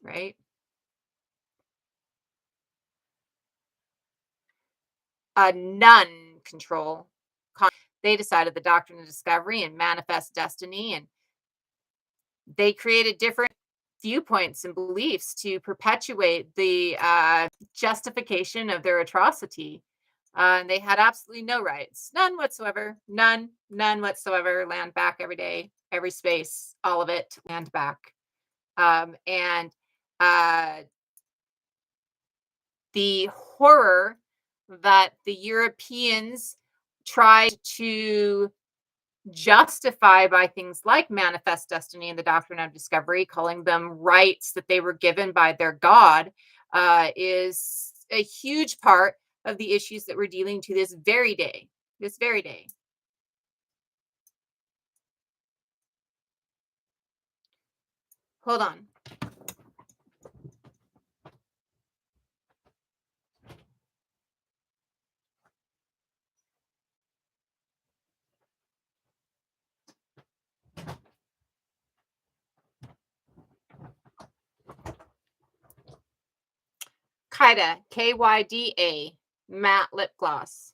right? None control. They decided the doctrine of discovery and manifest destiny, and they created different viewpoints and beliefs to perpetuate the justification of their atrocity. And they had absolutely no rights, none whatsoever, none whatsoever. Land back every day, every space, all of it, land back. And the horror that the Europeans tried to justify by things like manifest destiny and the doctrine of discovery, calling them rights that they were given by their God, is a huge part of the issues that we're dealing to this very day. This very day. Hold on. Kyda, Kyda, matte lip gloss.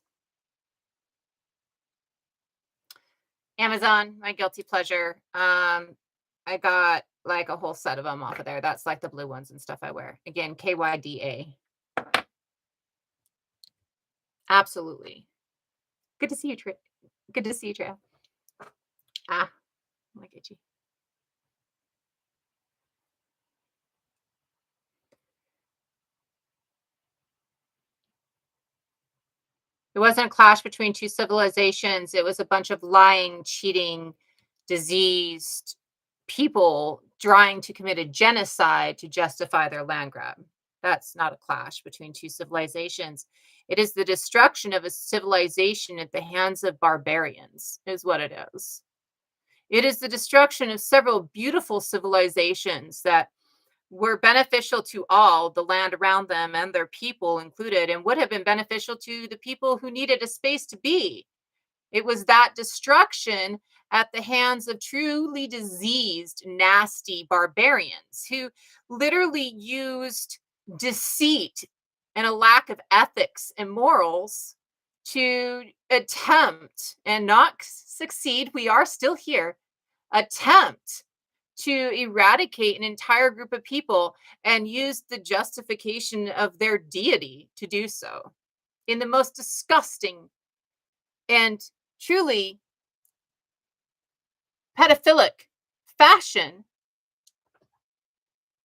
Amazon, my guilty pleasure. I got like a whole set of them off of there. That's like the blue ones and stuff I wear. Again, Kyda. Absolutely. Good to see you, Trey. Good to see you, Trey. Ah, look at you. It wasn't a clash between two civilizations. It was a bunch of lying, cheating, diseased people trying to commit a genocide to justify their land grab. That's not a clash between two civilizations. It is the destruction of a civilization at the hands of barbarians, is what it is. It is the destruction of several beautiful civilizations that were beneficial to all, the land around them and their people included, and would have been beneficial to the people who needed a space to be. It was that destruction at the hands of truly diseased, nasty barbarians who literally used deceit and a lack of ethics and morals to attempt and not succeed. We are still here. Attempt to eradicate an entire group of people and use the justification of their deity to do so in the most disgusting and truly pedophilic fashion.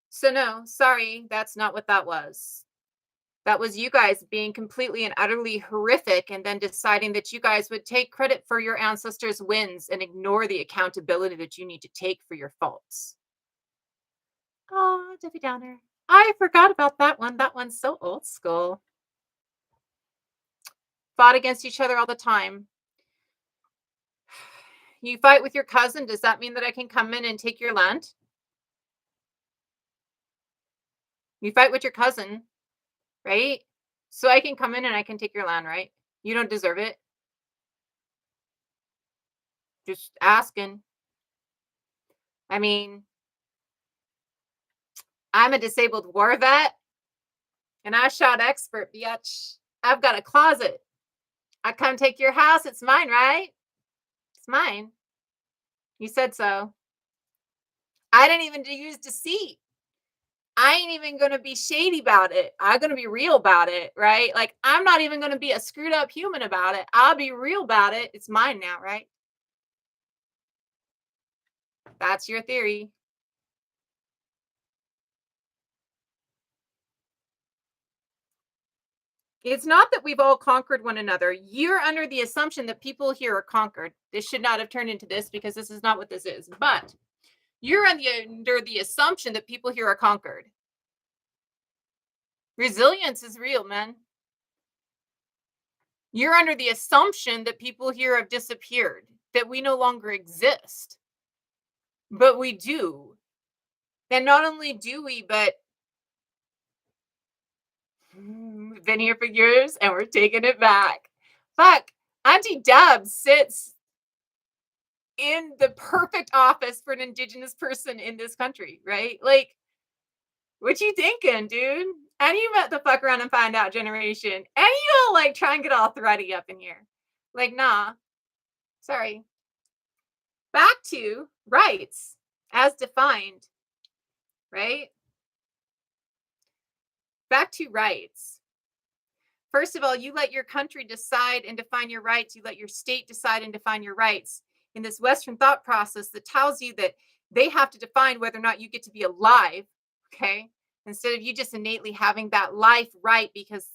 So, no, sorry, that's not what that was. That was you guys being completely and utterly horrific and then deciding that you guys would take credit for your ancestors' wins and ignore the accountability that you need to take for your faults. Oh, Debbie Downer. I forgot about that one. That one's so old school. Fought against each other all the time. You fight with your cousin. Does that mean that I can come in and take your land? You fight with your cousin, right? So I can come in and I can take your land, right? You don't deserve it. Just asking. I mean, I'm a disabled war vet and I shot expert, bitch. I've got a closet. I come take your house. It's mine, right? It's mine. You said so. I didn't even use deceit. I ain't even gonna be shady about it. I'm gonna be real about it, right? Like, I'm not even gonna be a screwed up human about it. I'll be real about it. It's mine now, right? That's your theory. It's not that we've all conquered one another. You're under the assumption that people here are conquered. This should not have turned into this because this is not what this is. But you're under the assumption that people here are conquered. Resilience is real, man. You're under the assumption that people here have disappeared, that we no longer exist, but we do. And not only do we, but we've been here for years and we're taking it back. Fuck, Auntie Deb sits in the perfect office for an indigenous person in this country, right? Like, what you thinking, dude? And you about to fuck around and find out generation. And you like try and get all thready up in here. Like, nah, sorry. Back to rights as defined, right? Back to rights. First of all, you let your country decide and define your rights. You let your state decide and define your rights in this Western thought process that tells you that they have to define whether or not you get to be alive, okay? Instead of you just innately having that life right because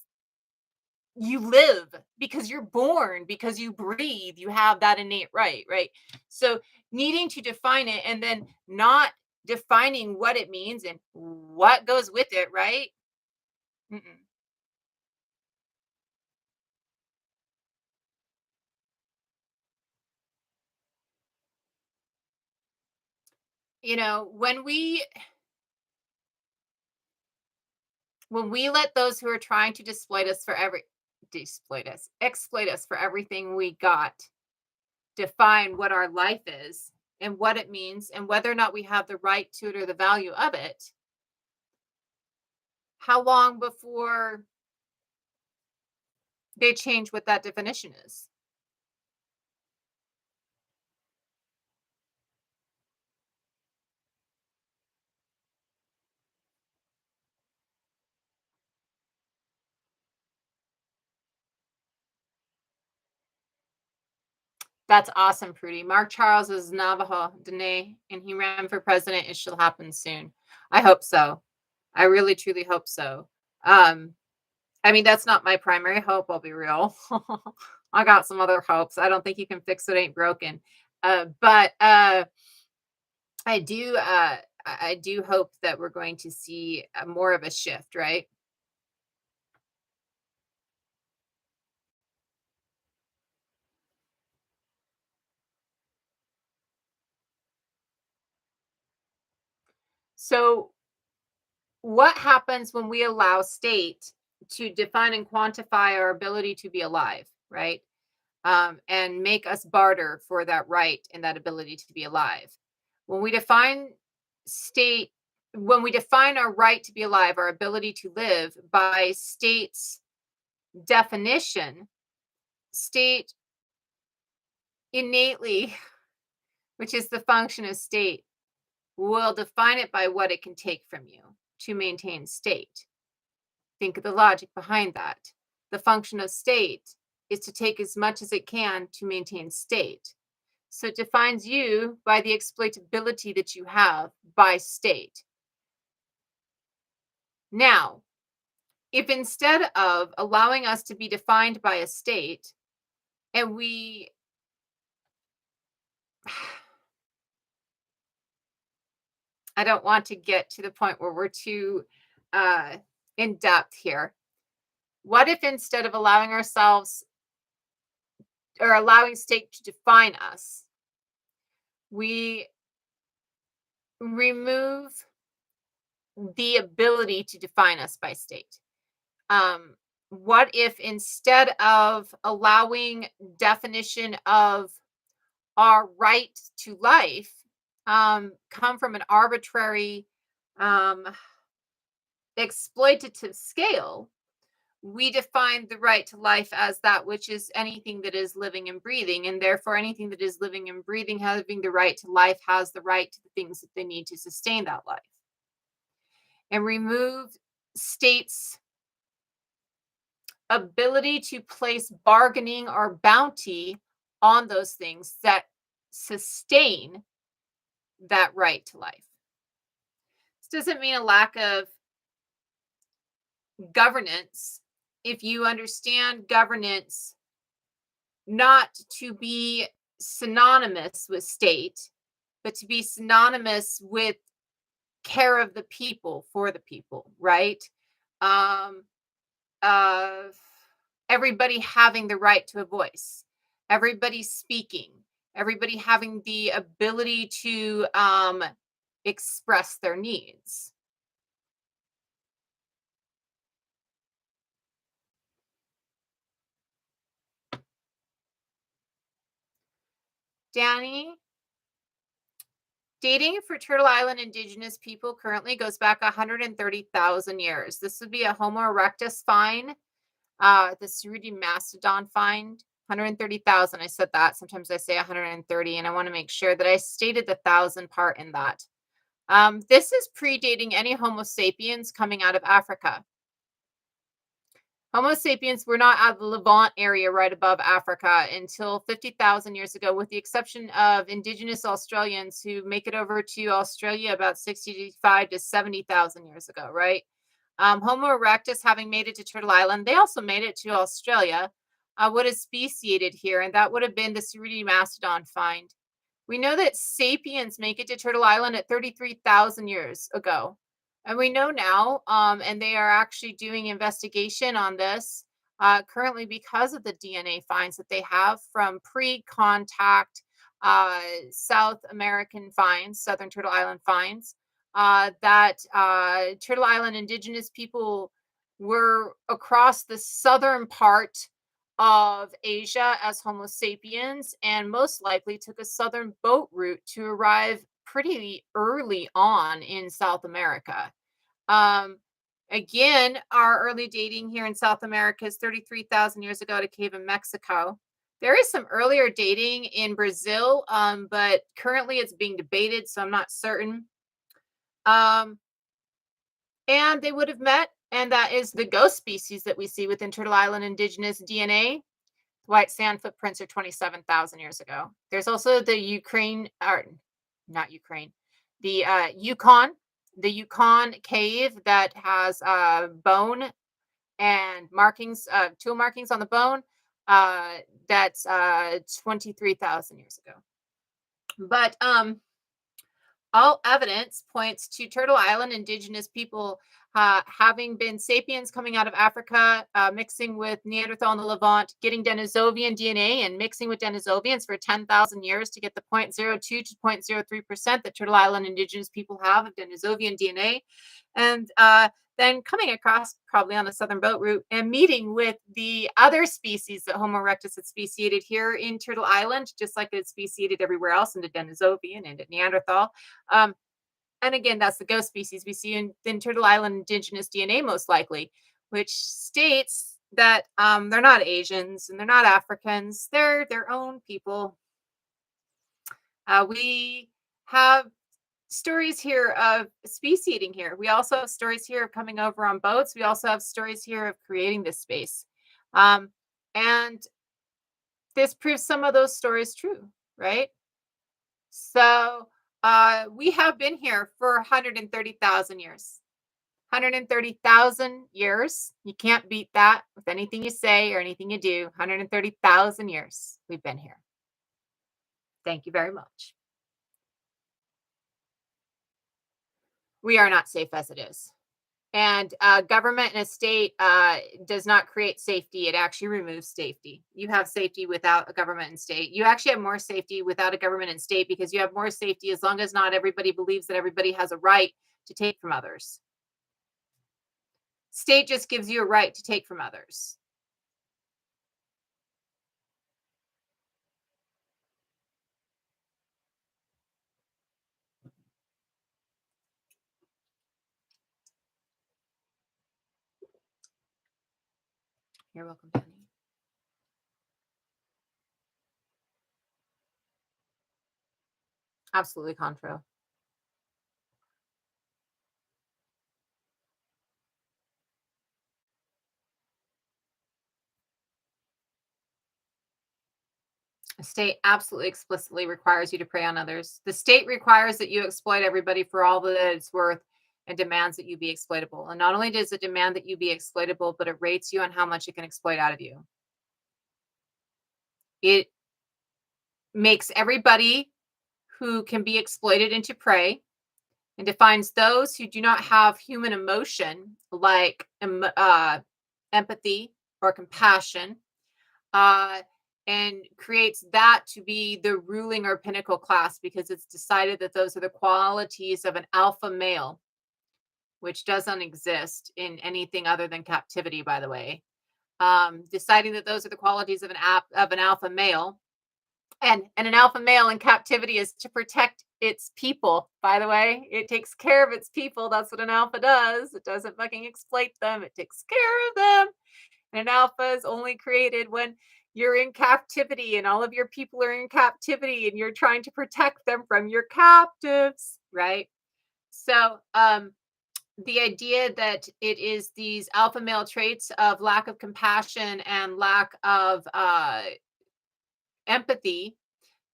you live, because you're born, because you breathe, you have that innate right, right? So needing to define it and then not defining what it means and what goes with it, right? Mm-mm. You know, when we let those who are trying to exploit us for everything we got, define what our life is and what it means and whether or not we have the right to it or the value of it, how long before they change what that definition is? That's awesome, Prudy. Mark Charles is Navajo, Dene, and he ran for president. It shall happen soon. I hope so. I really, truly hope so. Um, I mean, that's not my primary hope, I'll be real. I got some other hopes. I don't think you can fix what ain't broken. But I do I do hope that we're going to see more of a shift, right? So what happens when we allow state to define and quantify our ability to be alive, right? And make us barter for that right and that ability to be alive. When we define state, when we define our right to be alive, our ability to live by state's definition, state innately, which is the function of state, will define it by what it can take from you to maintain state. Think of the logic behind that. The function of state is to take as much as it can to maintain state. So it defines you by the exploitability that you have by state. Now, if instead of allowing us to be defined by a state, and we, I don't want to get to the point where we're too uh, in depth here. What if instead of allowing ourselves or allowing state to define us, we remove the ability to define us by state? Um, what if instead of allowing definition of our right to life come from an arbitrary um, exploitative scale, we define the right to life as that which is anything that is living and breathing, and therefore anything that is living and breathing having the right to life has the right to the things that they need to sustain that life. and remove states' ability to place bargaining or bounty on those things that sustain that right to life. This doesn't mean a lack of governance if you understand governance not to be synonymous with state, but to be synonymous with care of the people for the people, right? Um, uh, Everybody having the right to a voice, everybody speaking, everybody having the ability to express their needs. Danny, dating for Turtle Island indigenous people currently goes back 130,000 years. This would be a Homo erectus find, the Ceruti mastodon find. 130,000. I said that. Sometimes I say 130, and I want to make sure that I stated the thousand part in that. This is predating any Homo sapiens coming out of Africa. Homo sapiens were not out of the Levant area right above Africa until 50,000 years ago, with the exception of indigenous Australians who make it over to Australia about 65 to 70,000 years ago, right? Homo erectus, having made it to Turtle Island, they also made it to Australia. What is speciated here, and that would have been the Ceruti mastodon find. We know that sapiens make it to Turtle Island at 33,000 years ago. And we know now, and they are actually doing investigation on this currently because of the DNA finds that they have from pre contact South American finds, Southern Turtle Island finds, that Turtle Island indigenous people were across the southern part of Asia as Homo sapiens, and most likely took a southern boat route to arrive pretty early on in South America. Um, Again, our early dating here in South America is 33,000 years ago at a cave in Mexico. There is some earlier dating in Brazil, but currently it's being debated, so I'm not certain. Um, and they would have met, and that is the ghost species that we see within Turtle Island indigenous DNA. White sand footprints are 27,000 years ago. There's also the Ukraine, or not Ukraine, the Yukon cave that has bone and markings, tool markings on the bone. Uh, that's 23,000 years ago. But all evidence points to Turtle Island indigenous people having been sapiens coming out of Africa, mixing with Neanderthal in the Levant, getting Denisovian DNA and mixing with Denisovians for 10,000 years to get the 0.02 to 0.03% that Turtle Island indigenous people have of Denisovian DNA. And then coming across probably on the southern boat route and meeting with the other species that Homo erectus had speciated here in Turtle Island, just like it speciated everywhere else into Denisovian and at Neanderthal. Um, and again, that's the ghost species we see in Turtle Island indigenous DNA, most likely, which states that they're not Asians and they're not Africans. They're their own people. We have stories here of speciating here. We also have stories here of coming over on boats. We also have stories here of creating this space. Um, and this proves some of those stories true, right? So we have been here for 130,000 years. 130,000 years. You can't beat that with anything you say or anything you do. 130,000 years we've been here. Thank you very much. We are not safe as it is. And government and a state does not create safety. It actually removes safety. You have safety without a government and state. You actually have more safety without a government and state because you have more safety as long as not everybody believes that everybody has a right to take from others. State just gives you a right to take from others. You're welcome, Penny. Absolutely contrary. The state absolutely explicitly requires you to prey on others. The state requires that you exploit everybody for all that it's worth and demands that you be exploitable. And not only does it demand that you be exploitable, but it rates you on how much it can exploit out of you. It makes everybody who can be exploited into prey and defines those who do not have human emotion like empathy or compassion, uh, and creates that to be the ruling or pinnacle class because it's decided that those are the qualities of an alpha male, which doesn't exist in anything other than captivity, by the way. Deciding that those are the qualities of an alpha male, and an alpha male in captivity is to protect its people. By the way, it takes care of its people. That's what an alpha does. It doesn't fucking exploit them. It takes care of them. And an alpha is only created when you're in captivity and all of your people are in captivity and you're trying to protect them from your captives, right? So, the idea that it is these alpha male traits of lack of compassion and lack of empathy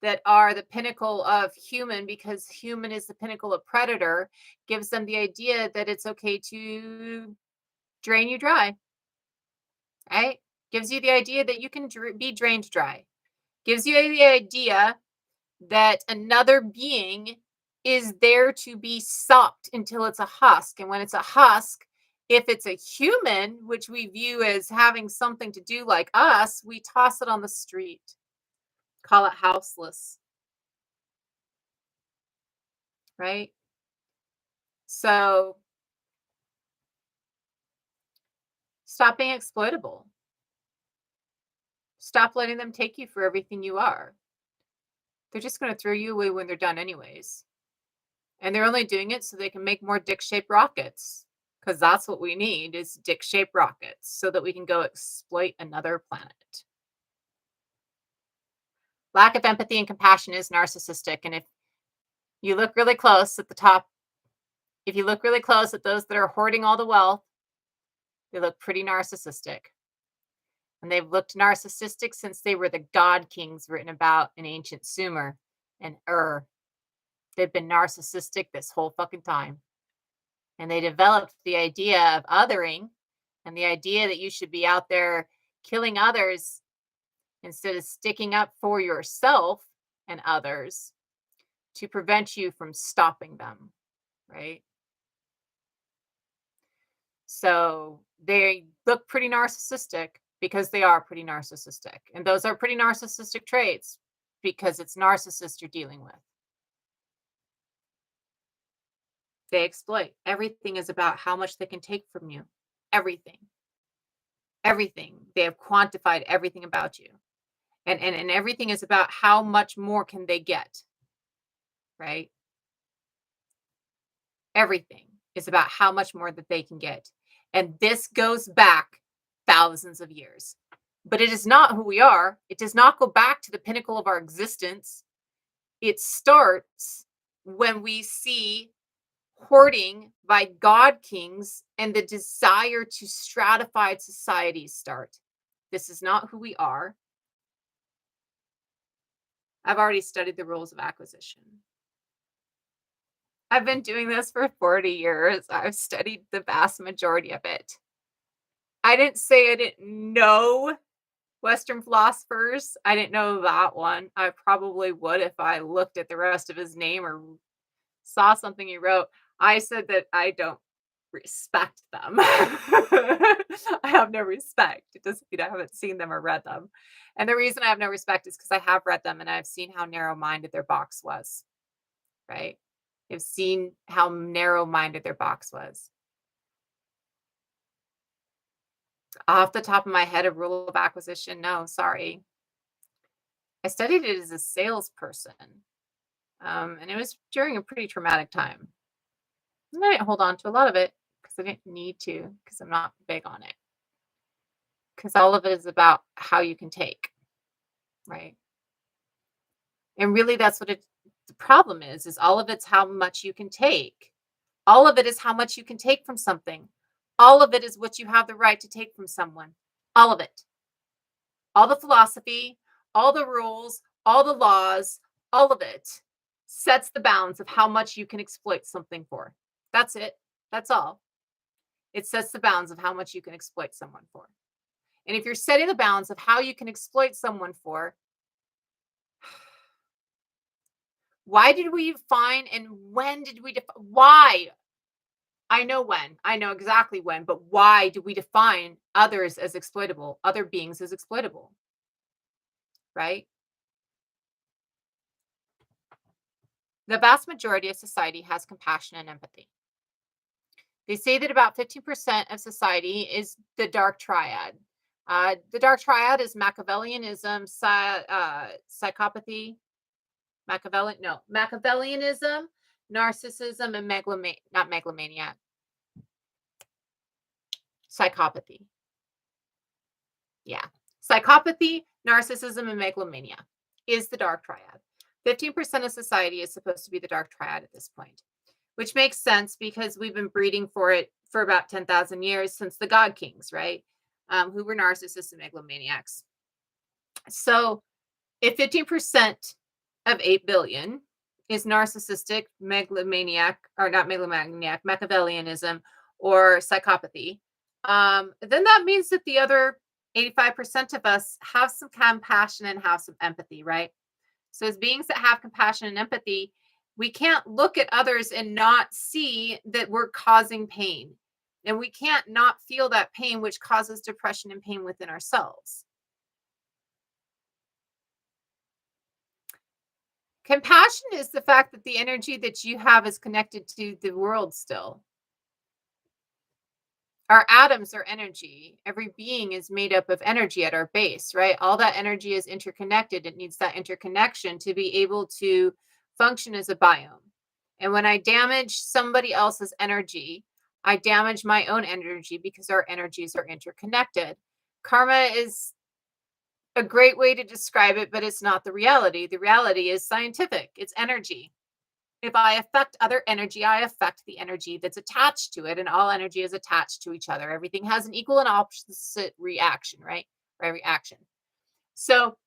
that are the pinnacle of human, because human is the pinnacle of predator, gives them the idea that it's okay to drain you dry, right? Gives you the idea that you can be drained dry. Gives you the idea that another being is there to be sopped until it's a husk. And when it's a husk, if it's a human, which we view as having something to do like us, we toss it on the street, call it houseless, right? So stop being exploitable. Stop letting them take you for everything you are. They're just going to throw you away when they're done, anyways. And they're only doing it so they can make more dick-shaped rockets. Because that's what we need is dick-shaped rockets so that we can go exploit another planet. Lack of empathy and compassion is narcissistic. And if you look really close at the top, if you look really close at those that are hoarding all the wealth, they look pretty narcissistic. And they've looked narcissistic since they were the god kings written about in ancient Sumer and Ur. They've been narcissistic this whole fucking time. And they developed the idea of othering and the idea that you should be out there killing others instead of sticking up for yourself and others to prevent you from stopping them, right? So they look pretty narcissistic because they are pretty narcissistic. And those are pretty narcissistic traits because it's narcissists you're dealing with. They exploit. Everything is about how much they can take from you. Everything. Everything. They have quantified everything about you. And everything is about how much more can they get. Right? Everything is about how much more that they can get. And this goes back thousands of years. But it is not who we are. It does not go back to the pinnacle of our existence. It starts when we see hoarding by god kings and the desire to stratified societies start. This is not who we are. I've already studied the rules of acquisition. I've been doing this for 40 years. I've studied the vast majority of it. I didn't say I didn't know Western philosophers. I didn't know that one. I probably would if I looked at the rest of his name or saw something he wrote. I said that I don't respect them. I have no respect. It doesn't mean I haven't seen them or read them. And the reason I have no respect is because I have read them and I've seen how narrow-minded their box was, right? I've seen how narrow-minded their box was. Off the top of my head, a rule of acquisition, no, sorry. I studied it as a salesperson, and it was during a pretty traumatic time. And I didn't hold on to a lot of it because I didn't need to, because I'm not big on it. Because all of it is about how you can take, right? And really, that's what the problem is all of it's how much you can take. All of it is how much you can take from something. All of it is what you have the right to take from someone. All of it. All the philosophy, all the rules, all the laws, all of it sets the bounds of how much you can exploit something for. That's it. That's all. It sets the bounds of how much you can exploit someone for. And if you're setting the bounds of how you can exploit someone for, why did we define and when did we define? Why? I know when. I know exactly when, but why do we define others as exploitable, other beings as exploitable? Right? The vast majority of society has compassion and empathy. They say that about 15% of society is the dark triad. The dark triad is Machiavellianism, psychopathy, Machiavellianism, narcissism, and not megalomania, psychopathy. Yeah. Psychopathy, narcissism, and megalomania is the dark triad. 15% of society is supposed to be the dark triad at this point, which makes sense because we've been breeding for it for about 10,000 years since the God Kings, right? Who were narcissists and megalomaniacs. So if 15% of 8 billion is narcissistic, megalomaniac, or not megalomaniac, Machiavellianism, or psychopathy, then that means that the other 85% of us have some compassion and have some empathy, right? So, as beings that have compassion and empathy, we can't look at others and not see that we're causing pain. And we can't not feel that pain, which causes depression and pain within ourselves. Compassion is the fact that the energy that you have is connected to the world still. Our atoms are energy. Every being is made up of energy at our base, right? All that energy is interconnected. It needs that interconnection to be able to function as a biome. And when I damage somebody else's energy, I damage my own energy because our energies are interconnected. Karma is a great way to describe it, but it's not the reality. The reality is scientific, it's energy. If I affect other energy, I affect the energy that's attached to it, and all energy is attached to each other. Everything has an equal and opposite reaction, right? Or reaction. So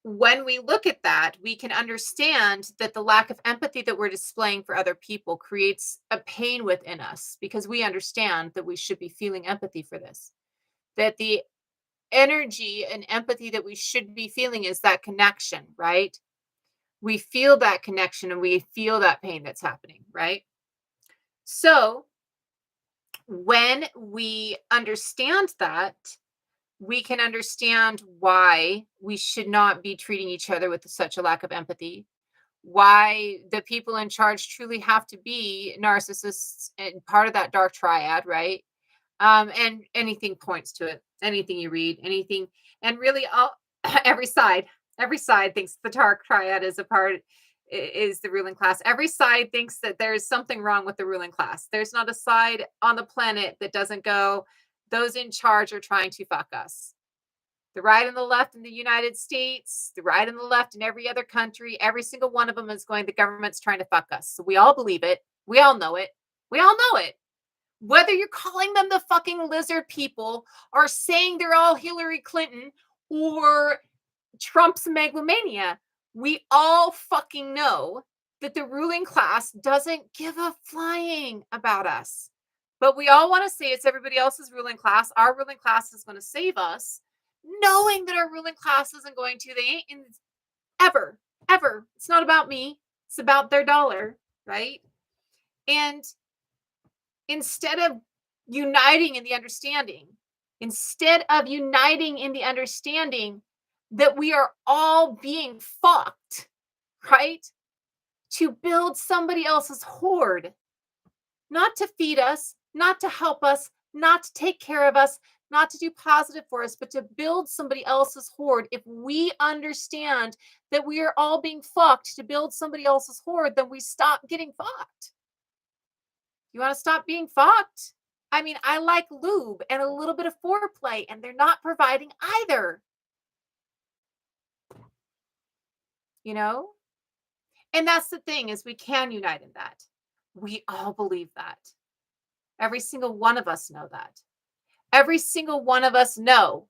when we look at that, we can understand that the lack of empathy that we're displaying for other people creates a pain within us because we understand that we should be feeling empathy for this. That the energy and empathy that we should be feeling is that connection, right? We feel that connection and we feel that pain that's happening, right? So when we understand that, we can understand why we should not be treating each other with such a lack of empathy, why the people in charge truly have to be narcissists and part of that dark triad, right? And anything points to it, anything you read, anything, and really all every side, every side thinks the dark triad is a part is the ruling class. Every side thinks that there's something wrong with the ruling class. There's not a side on the planet that doesn't go, those in charge are trying to fuck us. The right and the left in the United States, the right and the left in every other country, every single one of them is going, the government's trying to fuck us. So we all believe it. We all know it. We all know it. Whether you're calling them the fucking lizard people or saying they're all Hillary Clinton or Trump's megalomania, we all fucking know that the ruling class doesn't give a flying about us. But we all want to say it's everybody else's ruling class. Our ruling class is going to save us, knowing that our ruling class isn't going to. They ain't ever, ever. It's not about me. It's about their dollar, right? And instead of uniting in the understanding, that we are all being fucked, right? To build somebody else's hoard, not to feed us, not to help us, not to take care of us, not to do positive for us, but to build somebody else's hoard. If we understand that we are all being fucked to build somebody else's hoard, then we stop getting fucked. You want to stop being fucked? I mean, I like lube and a little bit of foreplay, and they're not providing either. You know? And that's the thing is we can unite in that. We all believe that. Every single one of us know that. Every single one of us know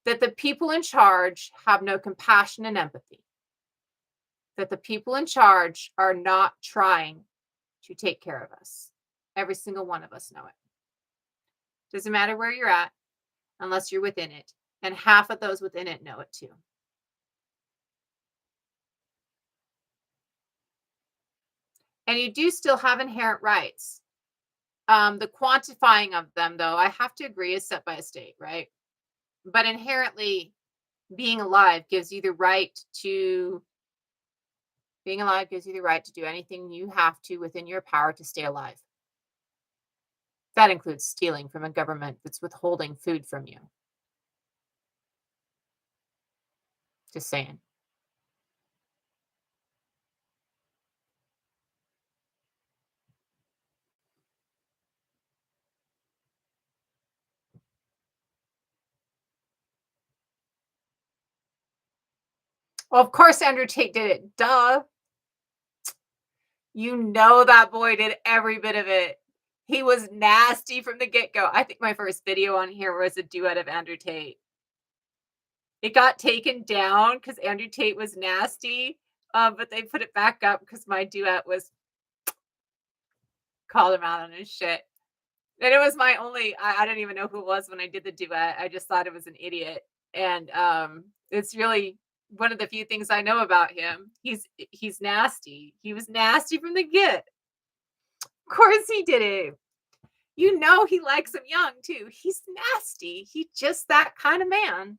that the people in charge have no compassion and empathy, that the people in charge are not trying to take care of us. Every single one of us know it. Doesn't matter where you're at unless you're within it. And half of those within it know it too. And you do still have inherent rights. The quantifying of them, though, I have to agree, is set by a state, right? But inherently, being alive gives you the right to being alive gives you the right to do anything you have to within your power to stay alive. That includes stealing from a government that's withholding food from you. Just saying. Well, of course, Andrew Tate did it. Duh. You know that boy did every bit of it. He was nasty from the get-go. I think my first video on here was a duet of Andrew Tate. It got taken down because Andrew Tate was nasty, but they put it back up because my duet was called him out on his shit. And it was my only I didn't even know who it was when I did the duet. I just thought it was an idiot. And it's really one of the few things I know about him. He's nasty. He was nasty from the get. Of course he did it. You know he likes him young too. He's nasty. He's just that kind of man.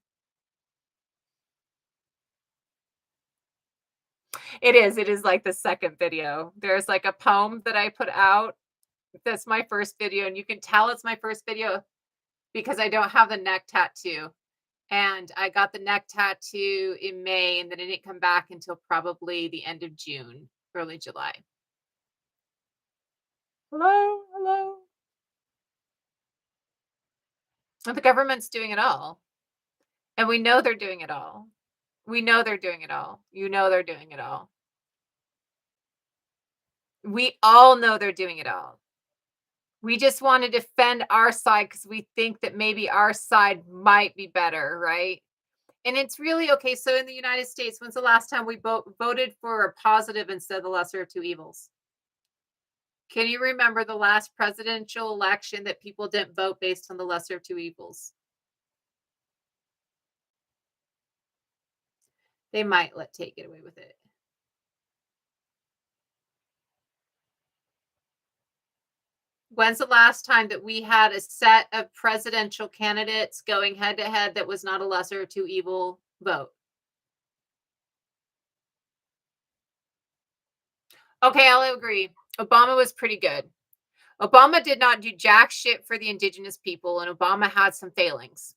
It is like the second video. There's like a poem that I put out. That's my first video, and you can tell it's my first video because I don't have the neck tattoo. And I got the neck tattoo in May, and then it didn't come back until probably the end of June, early July. Hello, hello. And the government's doing it all. And we know they're doing it all. We know they're doing it all. You know they're doing it all. We all know they're doing it all. We just want to defend our side because we think that maybe our side might be better, right? And it's really okay. So in the United States, when's the last time we voted for a positive instead of the lesser of two evils? Can you remember the last presidential election that people didn't vote based on the lesser of two evils? They might let Tate get away with it. When's the last time that we had a set of presidential candidates going head to head that was not a lesser of two evil vote? Okay, I'll agree. Obama was pretty good. Obama did not do jack shit for the indigenous people, and Obama had some failings.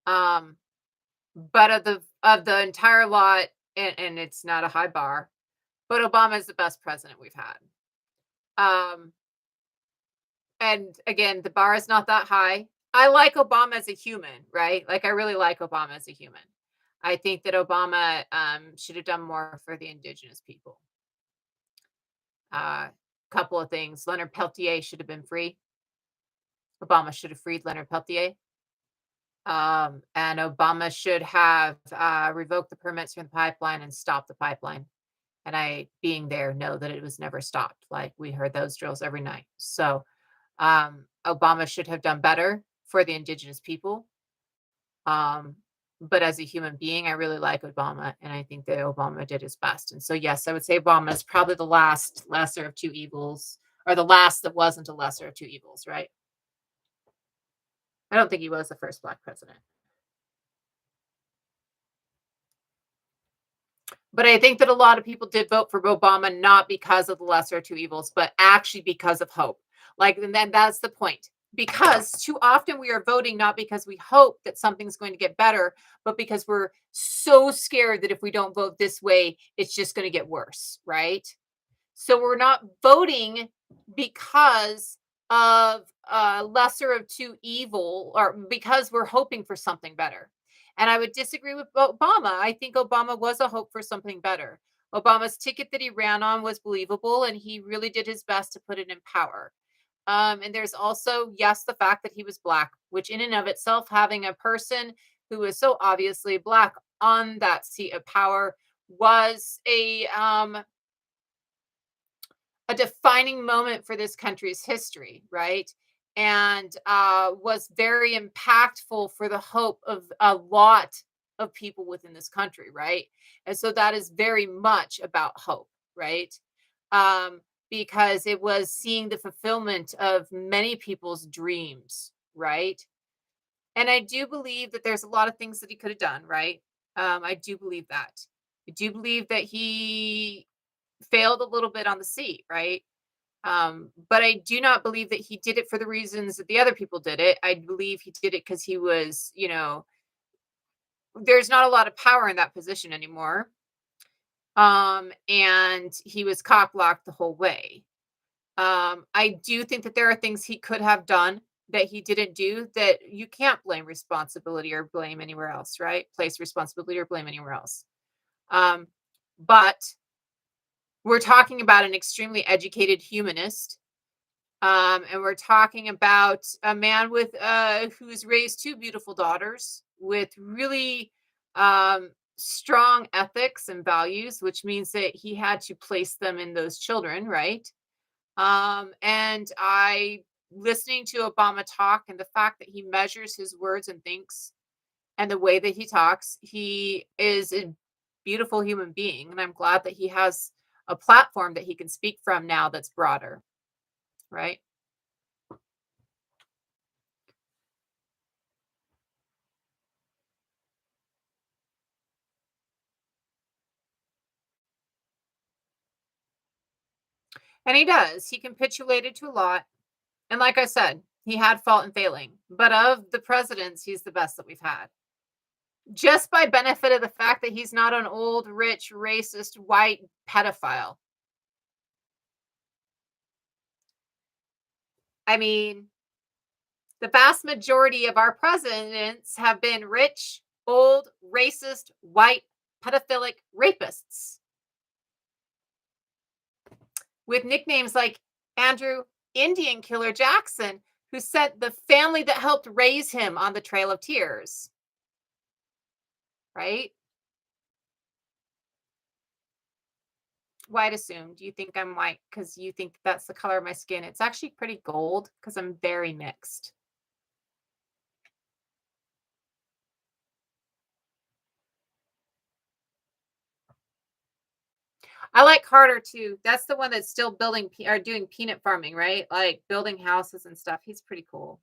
But of the entire lot, and it's not a high bar, but Obama is the best president we've had. And again, the bar is not that high. I like Obama as a human, right? Like I really like Obama as a human. I think that Obama should have done more for the indigenous people. Couple of things. Leonard Peltier should have been free. Obama should have freed Leonard Peltier. And Obama should have revoked the permits from the pipeline and stopped the pipeline. And I, being there, know that it was never stopped. Like we heard those drills every night. So Obama should have done better for the indigenous people. But as a human being, I really like Obama, and I think that Obama did his best. And so, yes, I would say Obama is probably the last lesser of two evils, or the last that wasn't a lesser of two evils, right? I don't think he was the first Black president. But I think that a lot of people did vote for Obama not because of the lesser of two evils, but actually because of hope. Like, and then that's the point. Because too often we are voting not because we hope that something's going to get better, but because we're so scared that if we don't vote this way, it's just going to get worse, right? So we're not voting because of lesser of two evil, or because we're hoping for something better. And I would disagree with Obama. I think Obama was a hope for something better. Obama's ticket that he ran on was believable, and he really did his best to put it in power. And there's also, yes, the fact that he was Black, which in and of itself, having a person who was so obviously Black on that seat of power, was a defining moment for this country's history, right? And was very impactful for the hope of a lot of people within this country, right? And so that is very much about hope, right? Um, because it was seeing the fulfillment of many people's dreams, right? And I do believe that there's a lot of things that he could have done, right? I do believe that. I do believe that he failed a little bit on the seat, right? But I do not believe that he did it for the reasons that the other people did it. I believe he did it because he was, there's not a lot of power in that position anymore. And he was cock blocked the whole way. I do think that there are things he could have done that he didn't do that you can't blame responsibility or blame anywhere else, right? Place responsibility or blame anywhere else. But we're talking about an extremely educated humanist. And we're talking about a man with who's raised two beautiful daughters with really strong ethics and values, which means that he had to place them in those children, right? And I listening to Obama talk and the fact that he measures his words and thinks and the way that he talks, he is a beautiful human being. And I'm glad that he has a platform that he can speak from now that's broader, right? And he does. He capitulated to a lot. And like I said, he had fault and failing. But of the presidents, he's the best that we've had. Just by benefit of the fact that he's not an old, rich, racist, white pedophile. I mean, the vast majority of our presidents have been rich, old, racist, white, pedophilic rapists with nicknames like Andrew Indian Killer Jackson, who sent the family that helped raise him on the Trail of Tears, right? White assumed. You think I'm white because you think that's the color of my skin. It's actually pretty gold because I'm very mixed. I like Carter too. That's the one that's still building or doing peanut farming, right? Like building houses and stuff. He's pretty cool.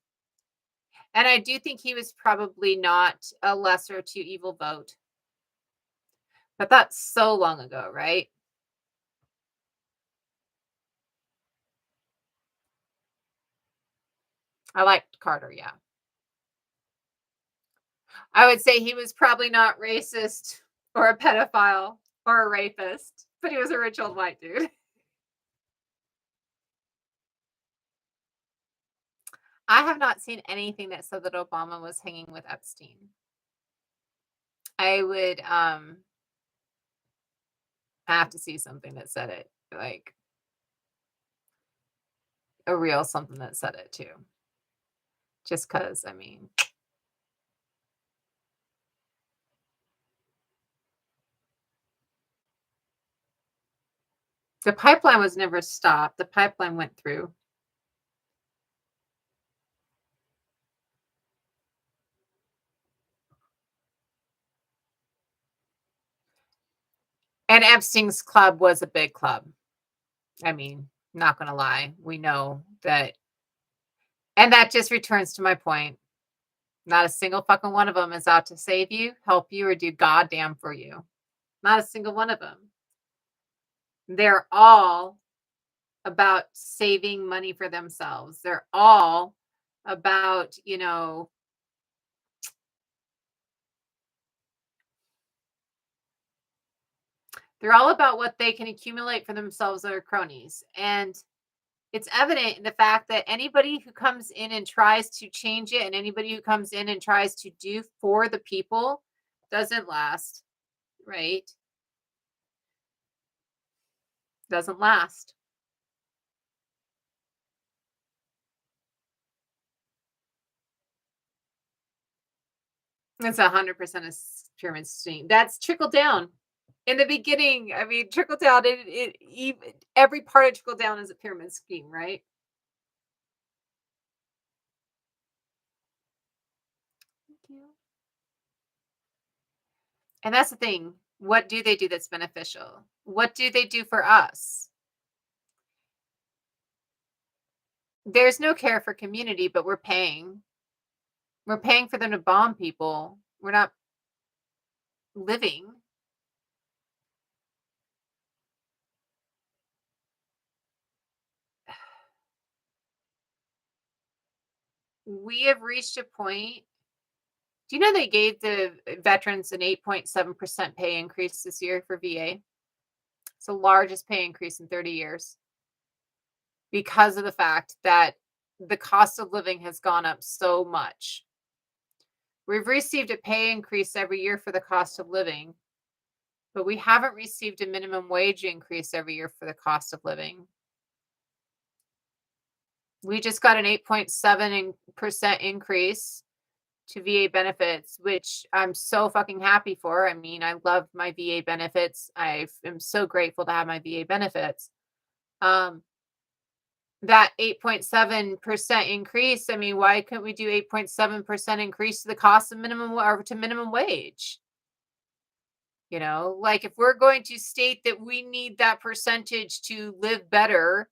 And I do think he was probably not a lesser to evil vote. But that's so long ago, right? I liked Carter, yeah. I would say he was probably not racist or a pedophile or a rapist, but he was a rich old white dude. I have not seen anything that said that Obama was hanging with Epstein. I would have to see something that said it, like a real something that said it too. Just cuz I mean, the pipeline was never stopped. The pipeline went through. And Epstein's club was a big club. I mean, not going to lie. We know that. And that just returns to my point. Not a single fucking one of them is out to save you, help you, or do goddamn for you. Not a single one of them. They're all about saving money for themselves. They're all about, they're all about what they can accumulate for themselves or cronies. And it's evident in the fact that anybody who comes in and tries to change it and anybody who comes in and tries to do for the people doesn't last, right? Doesn't last. It's 100% a pyramid scheme. That's trickle down. In the beginning, I mean, trickle down, it even every part of trickle down is a pyramid scheme, right? Thank you. And that's the thing. What do they do that's beneficial? What do they do for us? There's no care for community, but we're paying. We're paying for them to bomb people. We're not living. We have reached a point. Do you know they gave the veterans an 8.7% pay increase this year for VA? It's the largest pay increase in 30 years because of the fact that the cost of living has gone up so much. We've received a pay increase every year for the cost of living, but we haven't received a minimum wage increase every year for the cost of living. We just got an 8.7% increase to VA benefits, which I'm so fucking happy for. I mean, I love my VA benefits. I am so grateful to have my VA benefits. Um, that 8.7% increase, I mean, why couldn't we do 8.7% increase to the cost of minimum or to minimum wage? You know, like if we're going to state that we need that percentage to live better,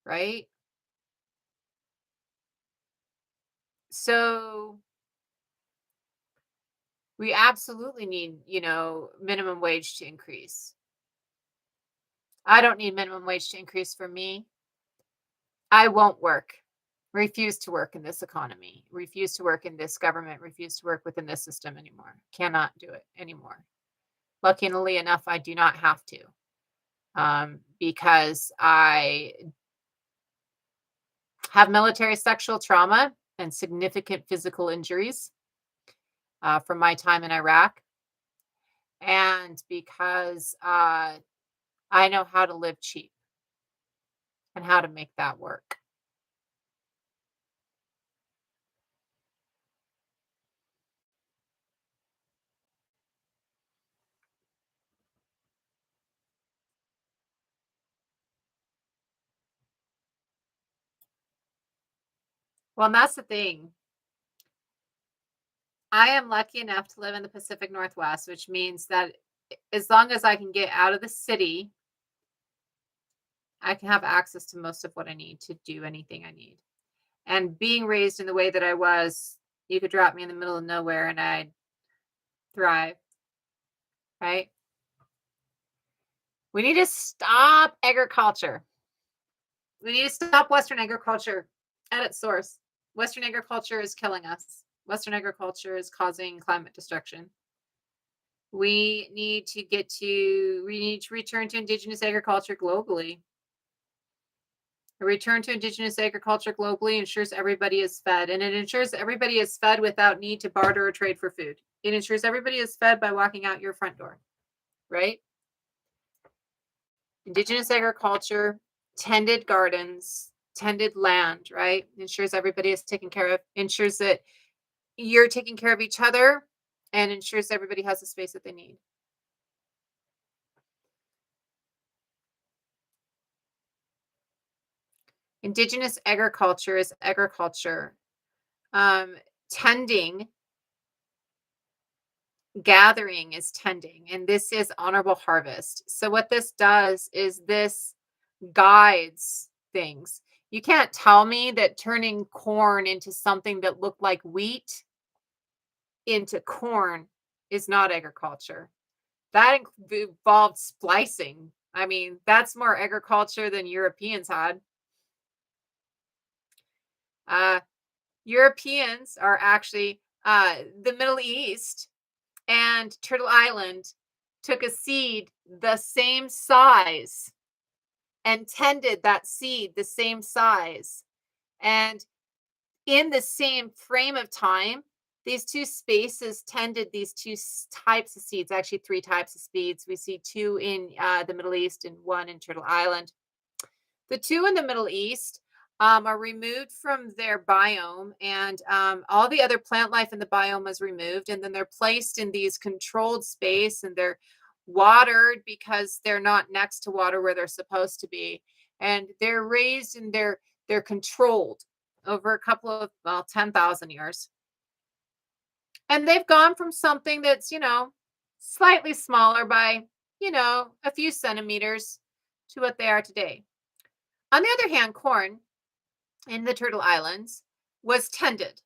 right? So we absolutely need, minimum wage to increase. I don't need minimum wage to increase for me. I won't work. Refuse to work in this economy. Refuse to work in this government. Refuse to work within this system anymore. Cannot do it anymore. Luckily enough, I do not have to, because I have military sexual trauma and significant physical injuries from my time in Iraq, and because I know how to live cheap and how to make that work. Well, and that's the thing. I am lucky enough to live in the Pacific Northwest, which means that as long as I can get out of the city, I can have access to most of what I need to do anything I need. And being raised in the way that I was, you could drop me in the middle of nowhere and I'd thrive, right? We need to stop agriculture. We need to stop Western agriculture at its source. Western agriculture is killing us. Western agriculture is causing climate destruction. We need to return to indigenous agriculture globally. A return to indigenous agriculture globally ensures everybody is fed, and it ensures everybody is fed without need to barter or trade for food. It ensures everybody is fed by walking out your front door, right? Indigenous agriculture, tended gardens, tended land, right? Ensures everybody is taken care of, ensures that you're taking care of each other, and ensures everybody has the space that they need. Indigenous agriculture is agriculture. Um, Tending, gathering is tending, and this is honorable harvest. So what this does is this guides things. You can't tell me that turning corn into something that looked like wheat into corn is not agriculture. That involved splicing. I mean, that's more agriculture than Europeans had. Uh, Europeans are actually the Middle East and Turtle Island took a seed the same size and tended that seed the same size. And in the same frame of time, these two spaces tended these types of seeds, actually three types of seeds. We see two in the Middle East and one in Turtle Island. The two in the Middle East are removed from their biome, and all the other plant life in the biome is removed, and then they're placed in these controlled space, and they're watered because they're not next to water where they're supposed to be, and they're raised and they're controlled over a couple of, well, 10,000 years, and they've gone from something that's, slightly smaller by, a few centimeters to what they are today. On the other hand, corn in the Turtle Islands was tended,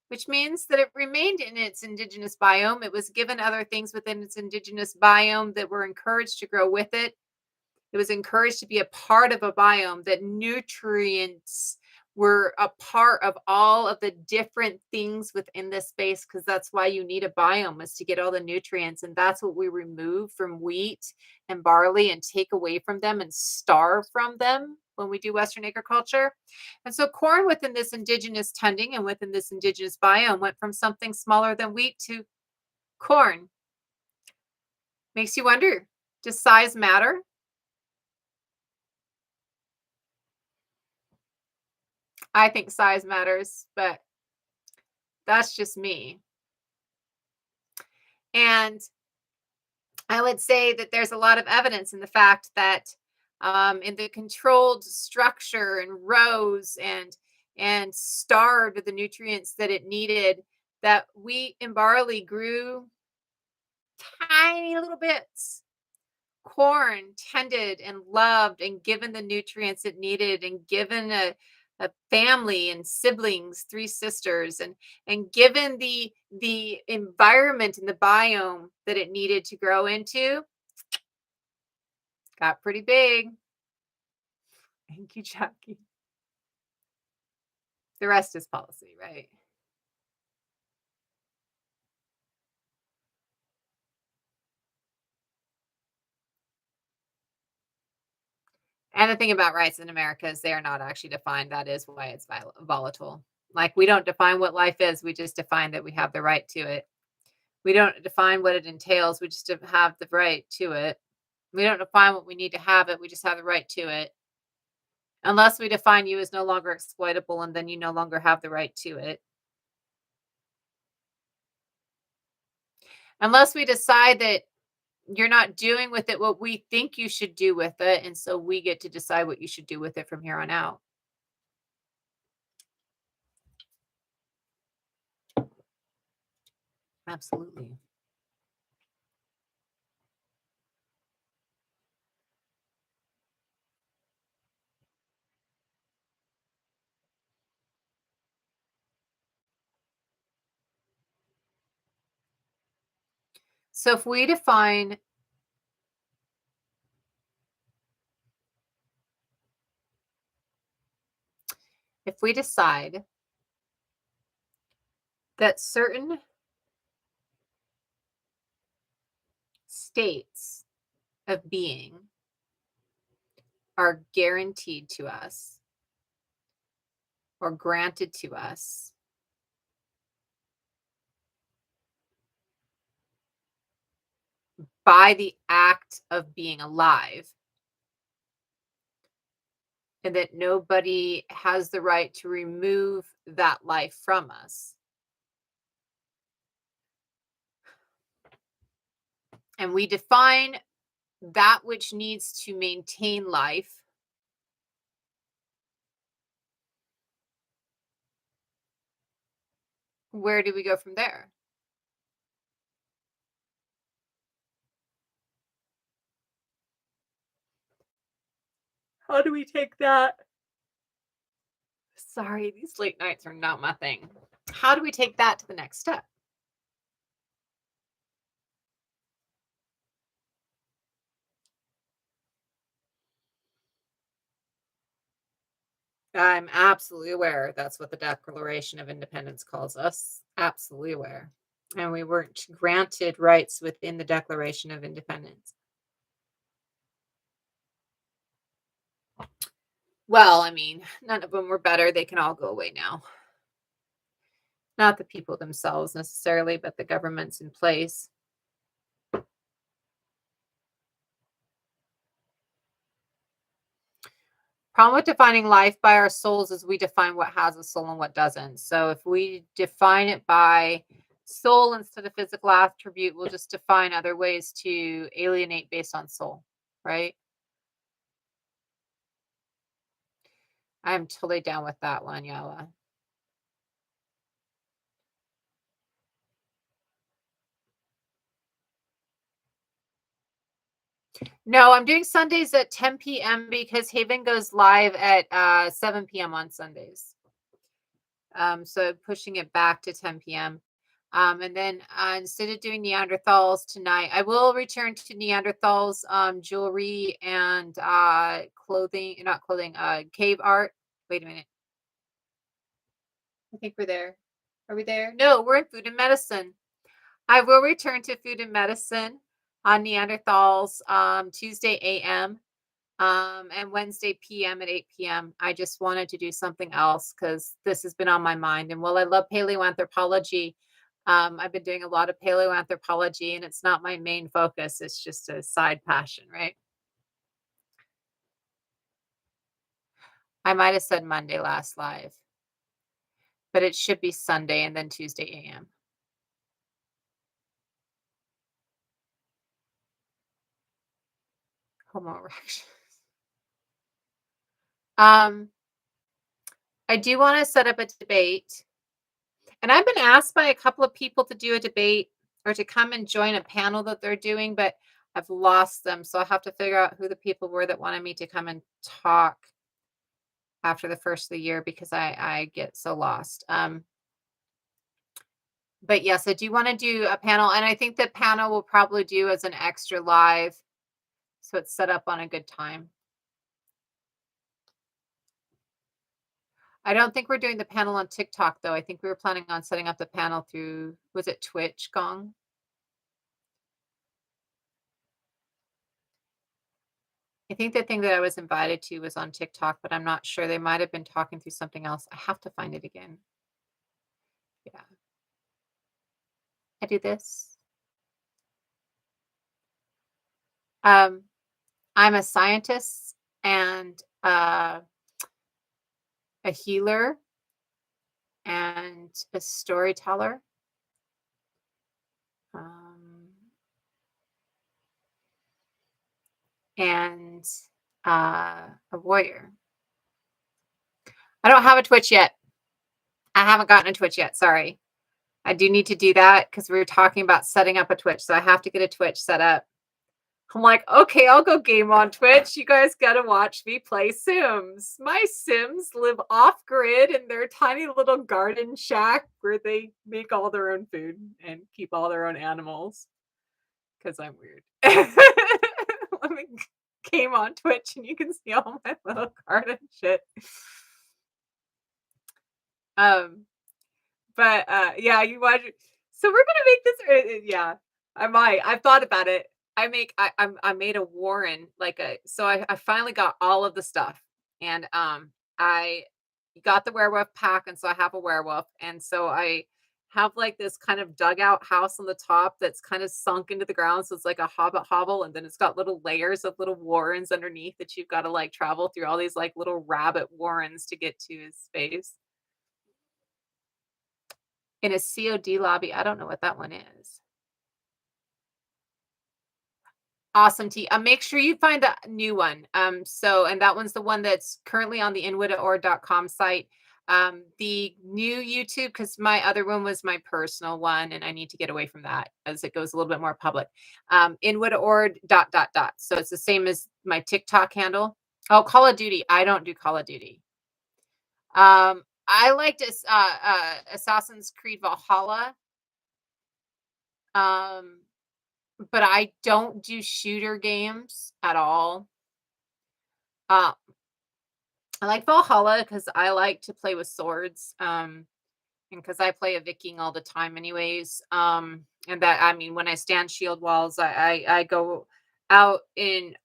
which means that it remained in its indigenous biome. It was given other things within its indigenous biome that were encouraged to grow with it. It was encouraged to be a part of a biome, that nutrients were a part of all of the different things within this space, because that's why you need a biome, is to get all the nutrients. And that's what we remove from wheat and barley and take away from them and starve from them when we do Western agriculture. And so corn within this indigenous tending and within this indigenous biome went from something smaller than wheat to corn. Makes you wonder, does size matter? I think size matters, but that's just me. And I would say that there's a lot of evidence in the fact that in the controlled structure and rows and starved with the nutrients that it needed, that wheat and barley grew tiny little bits. Corn tended and loved and given the nutrients it needed, and given a family and siblings, three sisters, and given the environment and the biome that it needed to grow into, got pretty big. Thank you, Jackie. The rest is policy, right? And the thing about rights in America is they are not actually defined. That is why it's volatile. Like, we don't define what life is. We just define that we have the right to it. We don't define what it entails. We just have the right to it. We don't define what we need to have it. We just have the right to it. Unless we define you as no longer exploitable, and then you no longer have the right to it. Unless we decide that you're not doing with it what we think you should do with it, and so we get to decide what you should do with it from here on out. Absolutely. So if we decide that certain states of being are guaranteed to us or granted to us by the act of being alive, and that nobody has the right to remove that life from us, and we define that which needs to maintain life, where do we go from there? How do we take that? Sorry, these late nights are not my thing. How do we take that to the next step? I'm absolutely aware that's what the Declaration of Independence calls us. Absolutely aware. And we weren't granted rights within the Declaration of Independence. Well, I mean, none of them were better. They can all go away now. Not the people themselves necessarily, but the governments in place. Problem with defining life by our souls is we define what has a soul and what doesn't. So if we define it by soul instead of physical attribute, we'll just define other ways to alienate based on soul, right? I'm totally down with that one, Yala. No, I'm doing Sundays at 10 p.m. because Haven goes live at 7 p.m. on Sundays. So pushing it back to 10 p.m. And then instead of doing Neanderthals tonight, I will return to Neanderthals jewelry and clothing, not clothing, cave art. Wait a minute. I think we're there. Are we there? No, we're in food and medicine. I will return to food and medicine on Neanderthals Tuesday a.m. And Wednesday PM at 8 PM. I just wanted to do something else because this has been on my mind. And while I love paleoanthropology, I've been doing a lot of paleoanthropology and it's not my main focus. It's just a side passion, right? I might have said Monday last live, but it should be Sunday and then Tuesday AM. Homo erections. Um, I do want to set up a debate. And I've been asked by a couple of people to do a debate or to come and join a panel that they're doing, but I've lost them. So I'll have to figure out who the people were that wanted me to come and talk after the first of the year because I get so lost. But yes, I do want to do a panel, and I think the panel will probably do as an extra live. So it's set up on a good time. I don't think we're doing the panel on TikTok though. I think we were planning on setting up the panel through, was it Twitch, Gong? I think the thing that I was invited to was on TikTok, but I'm not sure. They might have been talking through something else. I have to find it again. Yeah. I do this. Um, I'm a scientist and a healer and a storyteller. And a warrior. I don't have a Twitch yet. I haven't gotten a Twitch yet. Sorry. I do need to do that because we were talking about setting up a Twitch. So I have to get a Twitch set up. I'm like, okay, I'll go game on Twitch. You guys got to watch me play Sims. My Sims live off grid in their tiny little garden shack where they make all their own food and keep all their own animals because I'm weird. Let me game on Twitch and you can see all my little garden shit. But yeah, you watch. So we're gonna make this. Yeah, I might. I've thought about it. I made a Warren like a. So I finally got all of the stuff, and I got the werewolf pack, and so I have a werewolf, and so I have like this kind of dugout house on the top that's kind of sunk into the ground, so it's like a hobbit hovel, and then it's got little layers of little warrens underneath that you've got to like travel through all these like little rabbit warrens to get to his space. In a COD lobby, I don't know what that one is. Awesome tea. Make sure you find the new one. And that one's the one that's currently on the widdaord.com site. The new YouTube, because my other one was my personal one, and I need to get away from that as it goes a little bit more public. In Widda Ord dot dot dot. So it's the same as my TikTok handle. Oh, Call of Duty. I don't do Call of Duty. I liked Assassin's Creed Valhalla. But I don't do shooter games at all. Uh, I like Valhalla because I like to play with swords. And because I play a Viking all the time, anyways. And that I mean, when I stand shield walls, I go out in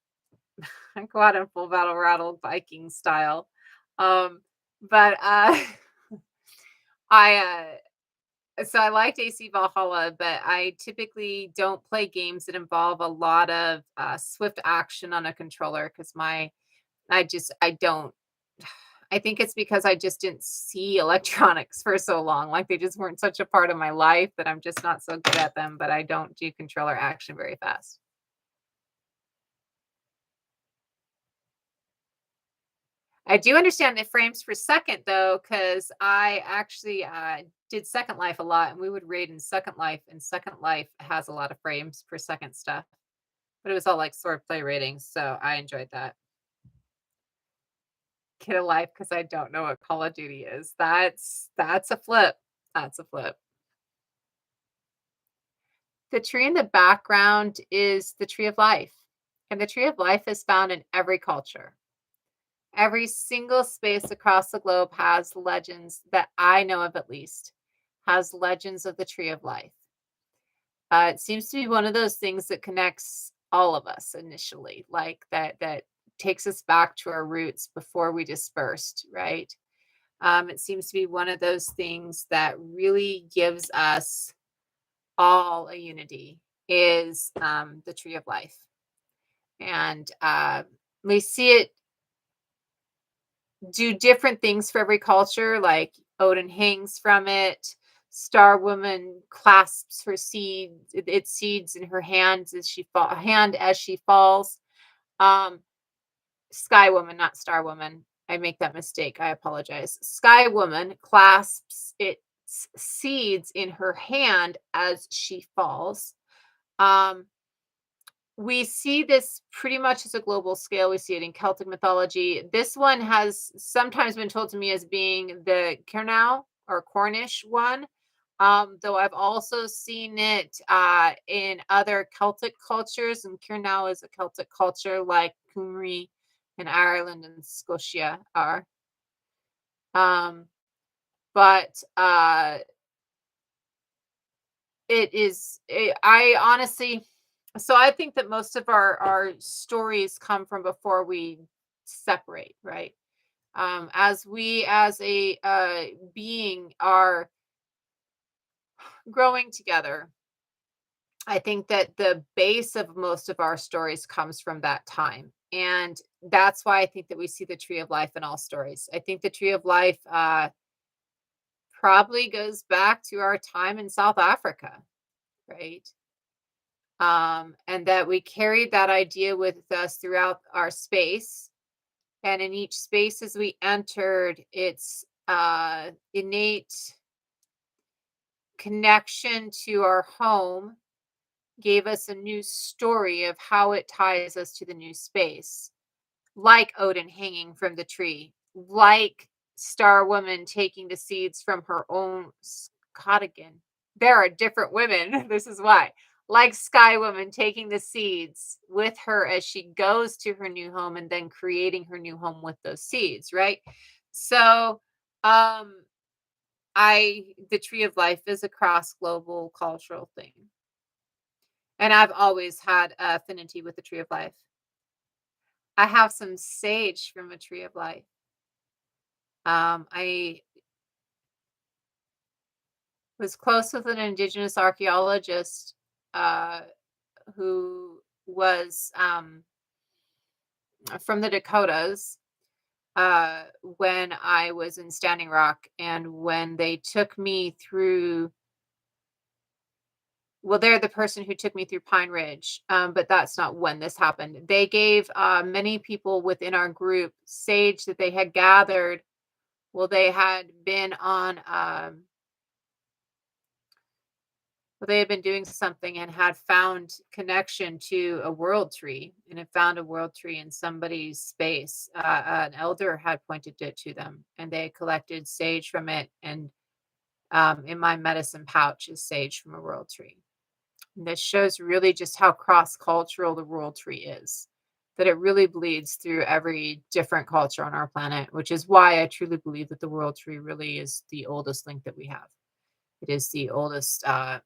I go out in full battle rattle Viking style. But I so I liked AC Valhalla, but I typically don't play games that involve a lot of swift action on a controller because I don't I think it's because I just didn't see electronics for so long, like, they just weren't such a part of my life that I'm just not so good at them, but I don't do controller action very fast. I do understand the frames per second though, because I actually, did Second Life a lot, and we would raid in Second Life, and Second Life has a lot of frames per second stuff, but it was all, like, sword play ratings, so I enjoyed that. Get a life, because I don't know what Call of Duty is. That's a flip. That's a flip. The tree in the background is the tree of life, and the tree of life is found in every culture. Every single space across the globe has legends that I know of at least, has legends of the tree of life. It seems to be one of those things that connects all of us initially, like that takes us back to our roots before we dispersed, right? It seems to be one of those things that really gives us all a unity is the tree of life. And we see it do different things for every culture. Like Odin hangs from it. Star Woman clasps her its seeds in her hands as hand as she falls. Um, Sky Woman, not Star Woman. I make that mistake. I apologize. Sky Woman clasps its seeds in her hand as she falls. Um, we see this pretty much as a global scale. We see it in Celtic mythology. This one has sometimes been told to me as being the Cernau or Cornish one. Though I've also seen it in other Celtic cultures, and Cernau is a Celtic culture like Cymru and Ireland and Scotia are. Um, but I honestly, so I think that most of our stories come from before we separate, right? As we as a being are growing together, I think that the base of most of our stories comes from that time. And that's why I think that we see the tree of life in all stories. I think the tree of life probably goes back to our time in South Africa, right? And that we carried that idea with us throughout our space. And in each space as we entered, its innate connection to our home gave us a new story of how it ties us to the new space, like Odin hanging from the tree, like Star Woman taking the seeds from her own cottagan. There are different women. This is why. Like Sky Woman taking the seeds with her as she goes to her new home and then creating her new home with those seeds, right? So, um, the tree of life is a cross global cultural thing. And I've always had affinity with the tree of life. I have some sage from a tree of life. I was close with an indigenous archaeologist uh, who was from the Dakotas when I was in Standing Rock, and when they took me through. Well, they're the person who took me through Pine Ridge, but that's not when this happened. They gave many people within our group sage that they had gathered. Well, they had been on well, they had been doing something and had found connection to a world tree, and had found a world tree in somebody's space. An elder had pointed it to them, and they had collected sage from it. And in my medicine pouch is sage from a world tree. And this shows really just how cross cultural the world tree is. That it really bleeds through every different culture on our planet, which is why I truly believe that the world tree really is the oldest link that we have. It is the oldest. I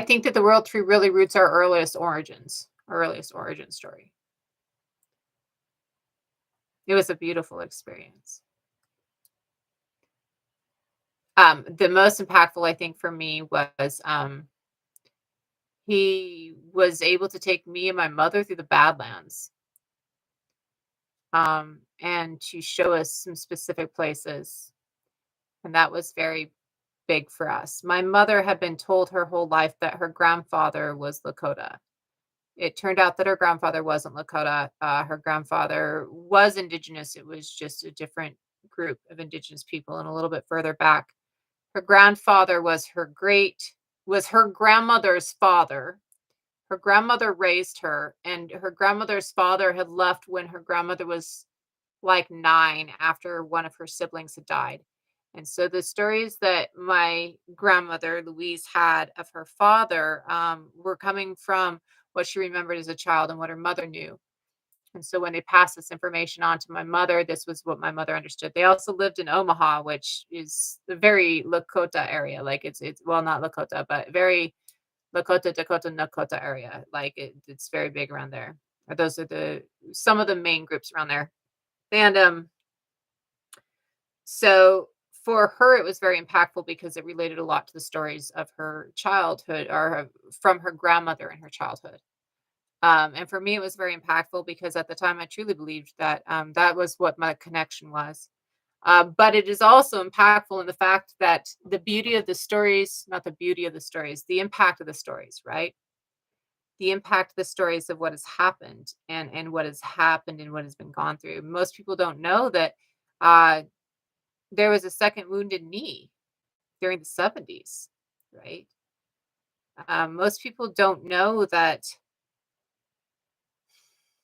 think that the world tree really roots our earliest origins, our earliest origin story. It was a beautiful experience. The most impactful, I think, for me was He was able to take me and my mother through the Badlands, and to show us some specific places, and that was very big for us. My mother had been told her whole life that her grandfather was Lakota. It turned out that her grandfather wasn't Lakota. Her grandfather was indigenous. It was just a different group of indigenous people, and a little bit further back. Her grandfather was her grandmother's father. Her grandmother raised her, and her grandmother's father had left when her grandmother was like 9 after one of her siblings had died. And so the stories that my grandmother Louise had of her father were coming from what she remembered as a child and what her mother knew. And so when they passed this information on to my mother, this was what my mother understood. They also lived in Omaha, which is the very Lakota area. Like it's well, not Lakota, but very Lakota, Dakota, Nakota area. Like it's very big around there. Those are the some of the main groups around there. And so for her, it was very impactful because it related a lot to the stories of her childhood or from her grandmother in her childhood. And for me, it was very impactful because at the time I truly believed that that was what my connection was. But it is also impactful in the fact that the beauty of the stories, not the beauty of the stories, the impact of the stories, right? The impact of the stories of what has happened and what has happened and what has been gone through. Most people don't know that uh, there was a second wounded knee during the 70s, right? Most people don't know that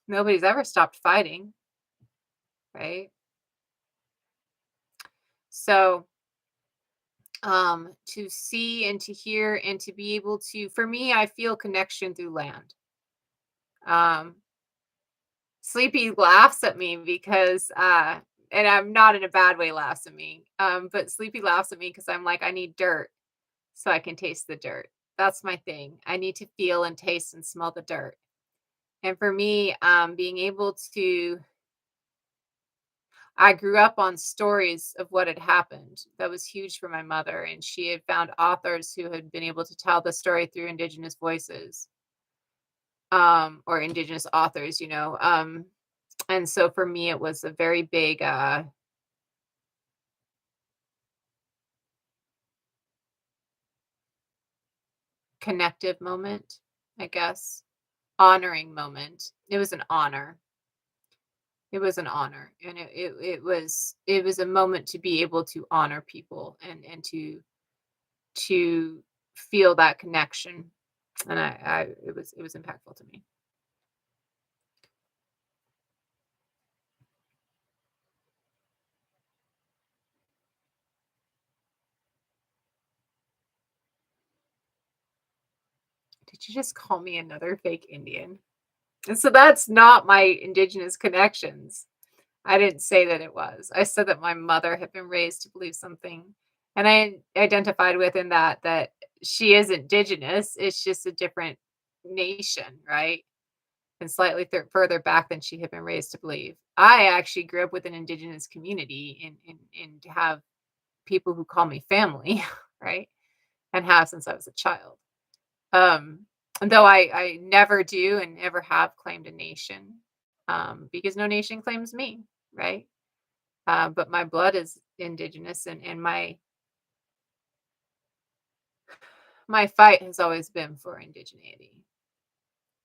nobody's ever stopped fighting, right? So, to see and to hear and to be able to, for me, I feel connection through land. Um, Sleepy laughs at me because, and I'm not in a bad way laughs at me, but Sleepy laughs at me because I'm like, I need dirt so I can taste the dirt. That's my thing. I need to feel and taste and smell the dirt. And for me, being able to I grew up on stories of what had happened. That was huge for my mother, and she had found authors who had been able to tell the story through indigenous voices, or indigenous authors, and so for me, it was a very big, connective moment, I guess, honoring moment. It was an honor. It was an honor, and it was a moment to be able to honor people and to feel that connection, and I it was impactful to me. Did you just call me another fake Indian? And so that's not my indigenous connections. I didn't say that it was. I said that my mother had been raised to believe something, and I identified within that she is indigenous. It's just a different nation, right? And slightly further back than she had been raised to believe. I actually grew up with an indigenous community and have people who call me family, right? And have since I was a child. Um, and though I never do and never have claimed a nation, because no nation claims me, right? But my blood is indigenous, and my fight has always been for indigeneity.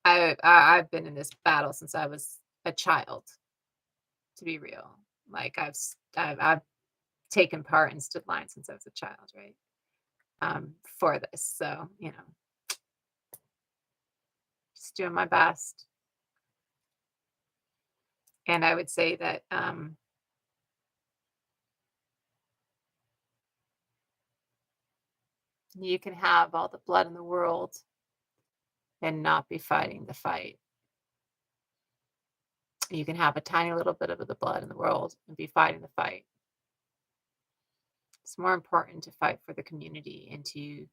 I've been in this battle since I was a child, to be real. Like I've taken part and stood line since I was a child, right? For this, so just doing my best. And I would say that you can have all the blood in the world and not be fighting the fight. You can have a tiny little bit of the blood in the world and be fighting the fight. It's more important to fight for the community and to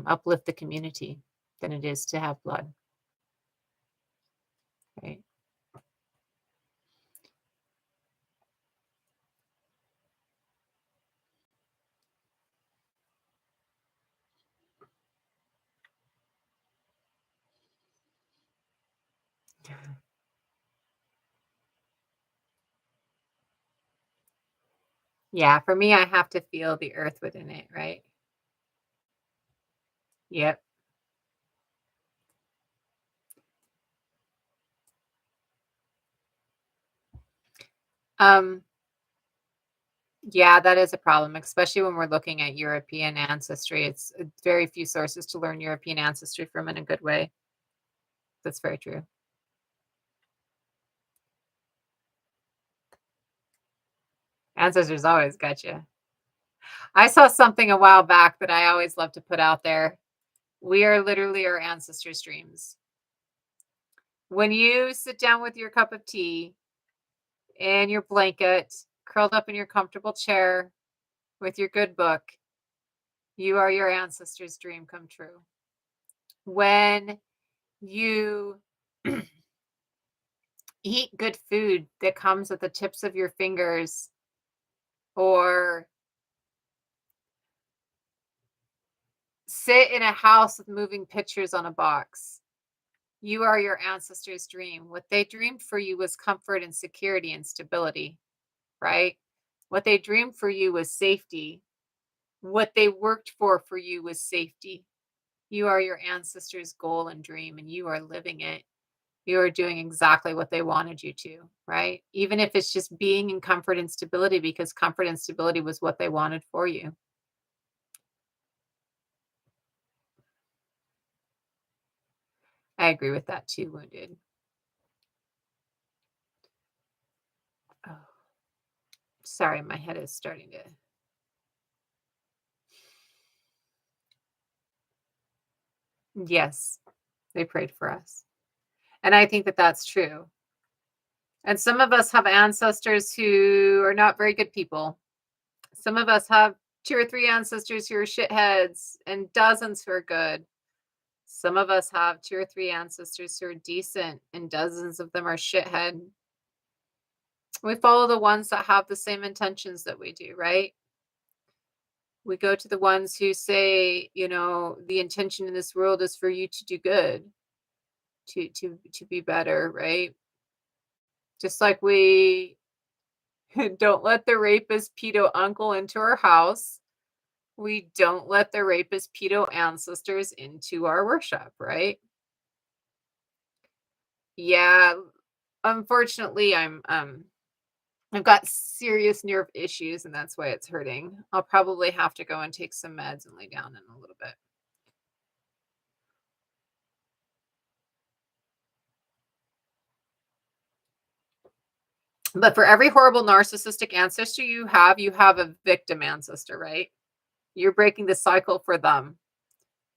uplift the community than it is to have blood, right? Yeah, for me, I have to feel the earth within it, right? Yep. Um, yeah, that is a problem, especially when we're looking at European ancestry. It's very few sources to learn European ancestry from in a good way. That's very true. Ancestors always got you. I saw something a while back that I always love to put out there. We are literally our ancestors' dreams. When you sit down with your cup of tea and your blanket, curled up in your comfortable chair with your good book, you are your ancestors' dream come true. When you eat good food that comes at the tips of your fingers or sit in a house with moving pictures on a box, you are your ancestors' dream. What they dreamed for you was comfort and security and stability, right? What they dreamed for you was safety. What they worked for you was safety. You are your ancestors' goal and dream, and you are living it. You are doing exactly what they wanted you to, right? Even if it's just being in comfort and stability, because comfort and stability was what they wanted for you. I agree with that too, Wounded. Oh, sorry, my head is starting to. Yes, they prayed for us. And I think that that's true. And some of us have ancestors who are not very good people. Some of us have two or three ancestors who are shitheads and dozens who are good. Some of us have two or three ancestors who are decent and dozens of them are shithead. We follow the ones that have the same intentions that we do, right? We go to the ones who say, the intention in this world is for you to do good, to be better, right? Just like we don't let the rapist pedo uncle into our house. We don't let the rapist pedo ancestors into our worship, right? Yeah, unfortunately, I've got serious nerve issues and that's why it's hurting. I'll probably have to go and take some meds and lay down in a little bit. But for every horrible narcissistic ancestor you have a victim ancestor, right? You're breaking the cycle for them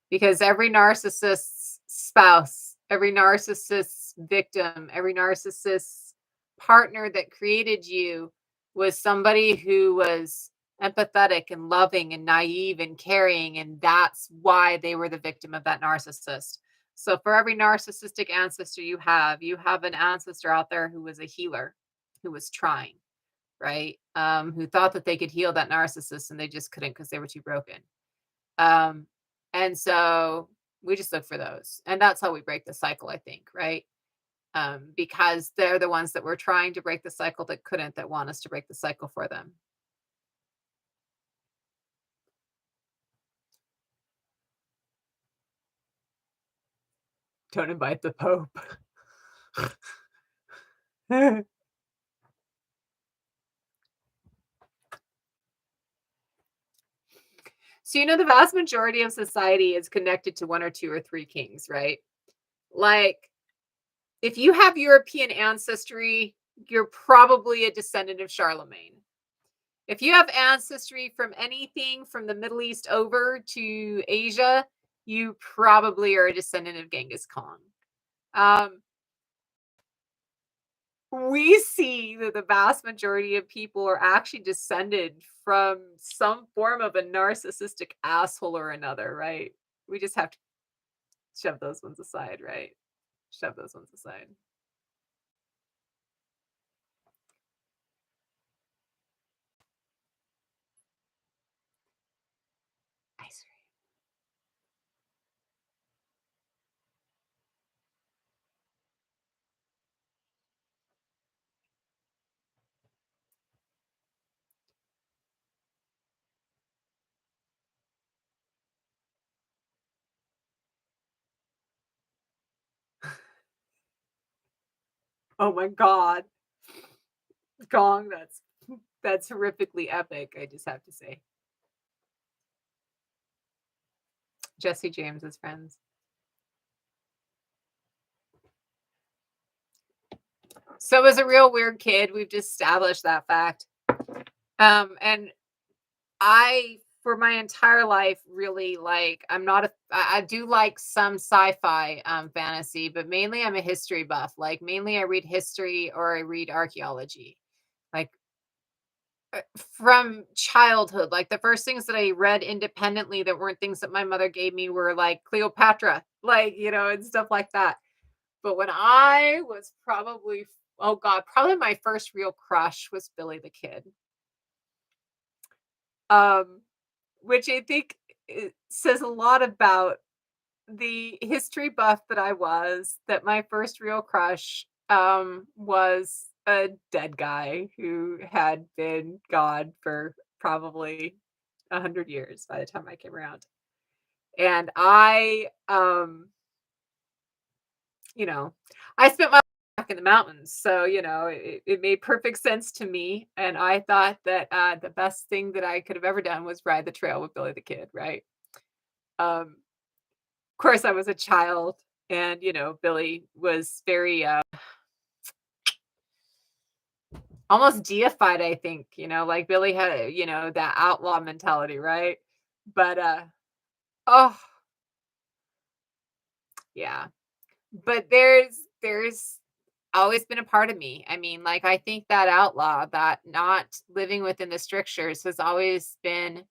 because every narcissist's spouse, every narcissist's victim, every narcissist's partner that created you was somebody who was empathetic and loving and naive and caring. And that's why they were the victim of that narcissist. So for every narcissistic ancestor you have an ancestor out there who was a healer, who was trying, right? Who thought that they could heal that narcissist and they just couldn't because they were too broken. Um, and so we just look for those. And that's how we break the cycle, I think, right? Because they're the ones that were trying to break the cycle that couldn't, that want us to break the cycle for them. Don't invite the Pope. So, the vast majority of society is connected to one or two or three kings, right? Like, if you have European ancestry, you're probably a descendant of Charlemagne. If you have ancestry from anything from the Middle East over to Asia, you probably are a descendant of Genghis Khan. Um, we see that the vast majority of people are actually descended from some form of a narcissistic asshole or another, right? We just have to shove those ones aside, right? Shove those ones aside. Ice cream. Oh my god. Gong, that's horrifically epic, I just have to say. Jesse James's friends. So, was a real weird kid, we've just established that fact. And I, for my entire life, really like I'm not a I do like some sci-fi, fantasy, but mainly I'm a history buff. Like, mainly I read history or I read archaeology. Like, from childhood, like, the first things that I read independently that weren't things that my mother gave me were, like, Cleopatra, like, and stuff like that. But when I was probably oh god, probably my first real crush was Billy the Kid. Um, which I think it says a lot about the history buff that I was, that my first real crush, was a dead guy who had been gone for probably 100 years by the time I came around. And you know, I spent my life back in the mountains, so, it made perfect sense to me, and I thought that, the best thing that I could have ever done was ride the trail with Billy the Kid, right? Um, of course, I was a child, and, Billy was very, almost deified, I think, like, Billy had, that outlaw mentality, right? But, oh, yeah. But there's always been a part of me. I mean, like, I think that outlaw, that not living within the strictures has always been,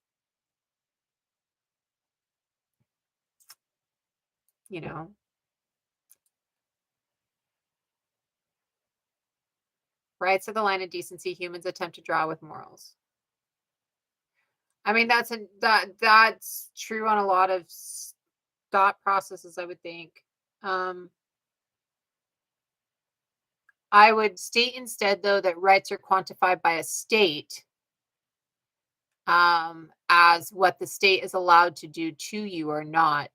you know, rights of the line of decency humans attempt to draw with morals. I mean, that's true on a lot of thought processes, I would think. Um, I would state instead, though, that rights are quantified by a state, as what the state is allowed to do to you or not,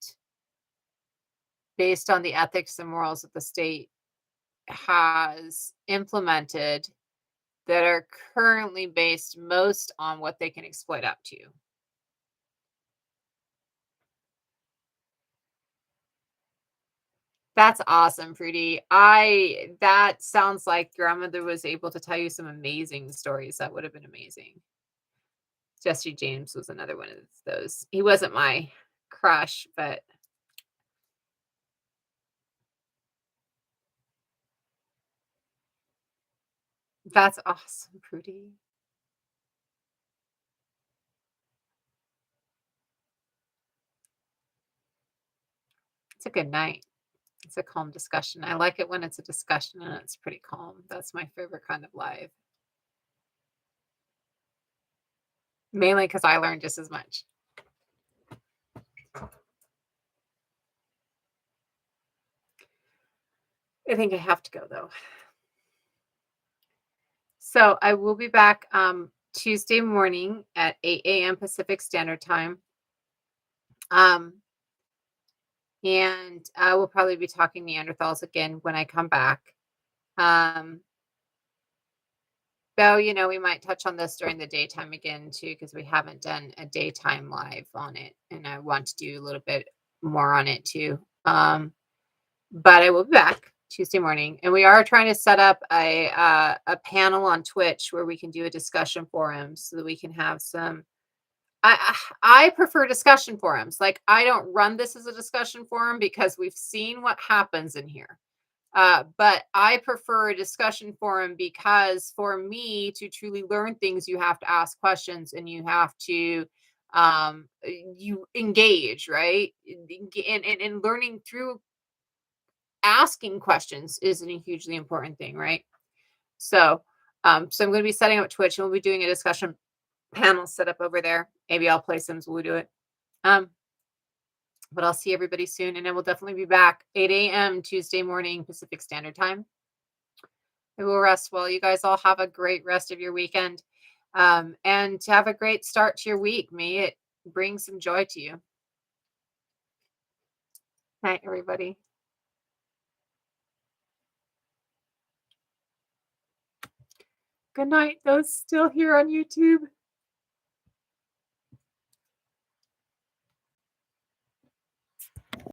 based on the ethics and morals that the state has implemented, that are currently based most on what they can exploit up to you. That's awesome, Fruity. That sounds like grandmother was able to tell you some amazing stories. That would have been amazing. Jesse James was another one of those. He wasn't my crush, but that's awesome, Fruity. It's a good night. It's a calm discussion. I like it when it's a discussion and it's pretty calm. That's my favorite kind of live. Mainly because I learned just as much. I think I have to go though. So I will be back Tuesday morning at 8 a.m. Pacific Standard Time. Um, and I will probably be talking Neanderthals again when I come back. Um, though, we might touch on this during the daytime again too, because we haven't done a daytime live on it. And I want to do a little bit more on it too. But I will be back Tuesday morning, and we are trying to set up a panel on Twitch where we can do a discussion forum so that we can have some. I prefer discussion forums. Like, I don't run this as a discussion forum because we've seen what happens in here. But I prefer a discussion forum because for me to truly learn things, you have to ask questions and you have to you engage, right? And learning through asking questions is a hugely important thing, right? So, so I'm going to be setting up Twitch and we'll be doing a discussion panel set up over there. Maybe I'll play Sims while we do it. Um, but I'll see everybody soon, and I will definitely be back 8 a.m. Tuesday morning Pacific Standard Time. I will rest well. You guys all have a great rest of your weekend, and to have a great start to your week. May it bring some joy to you. Night, everybody. Good night, those still here on YouTube.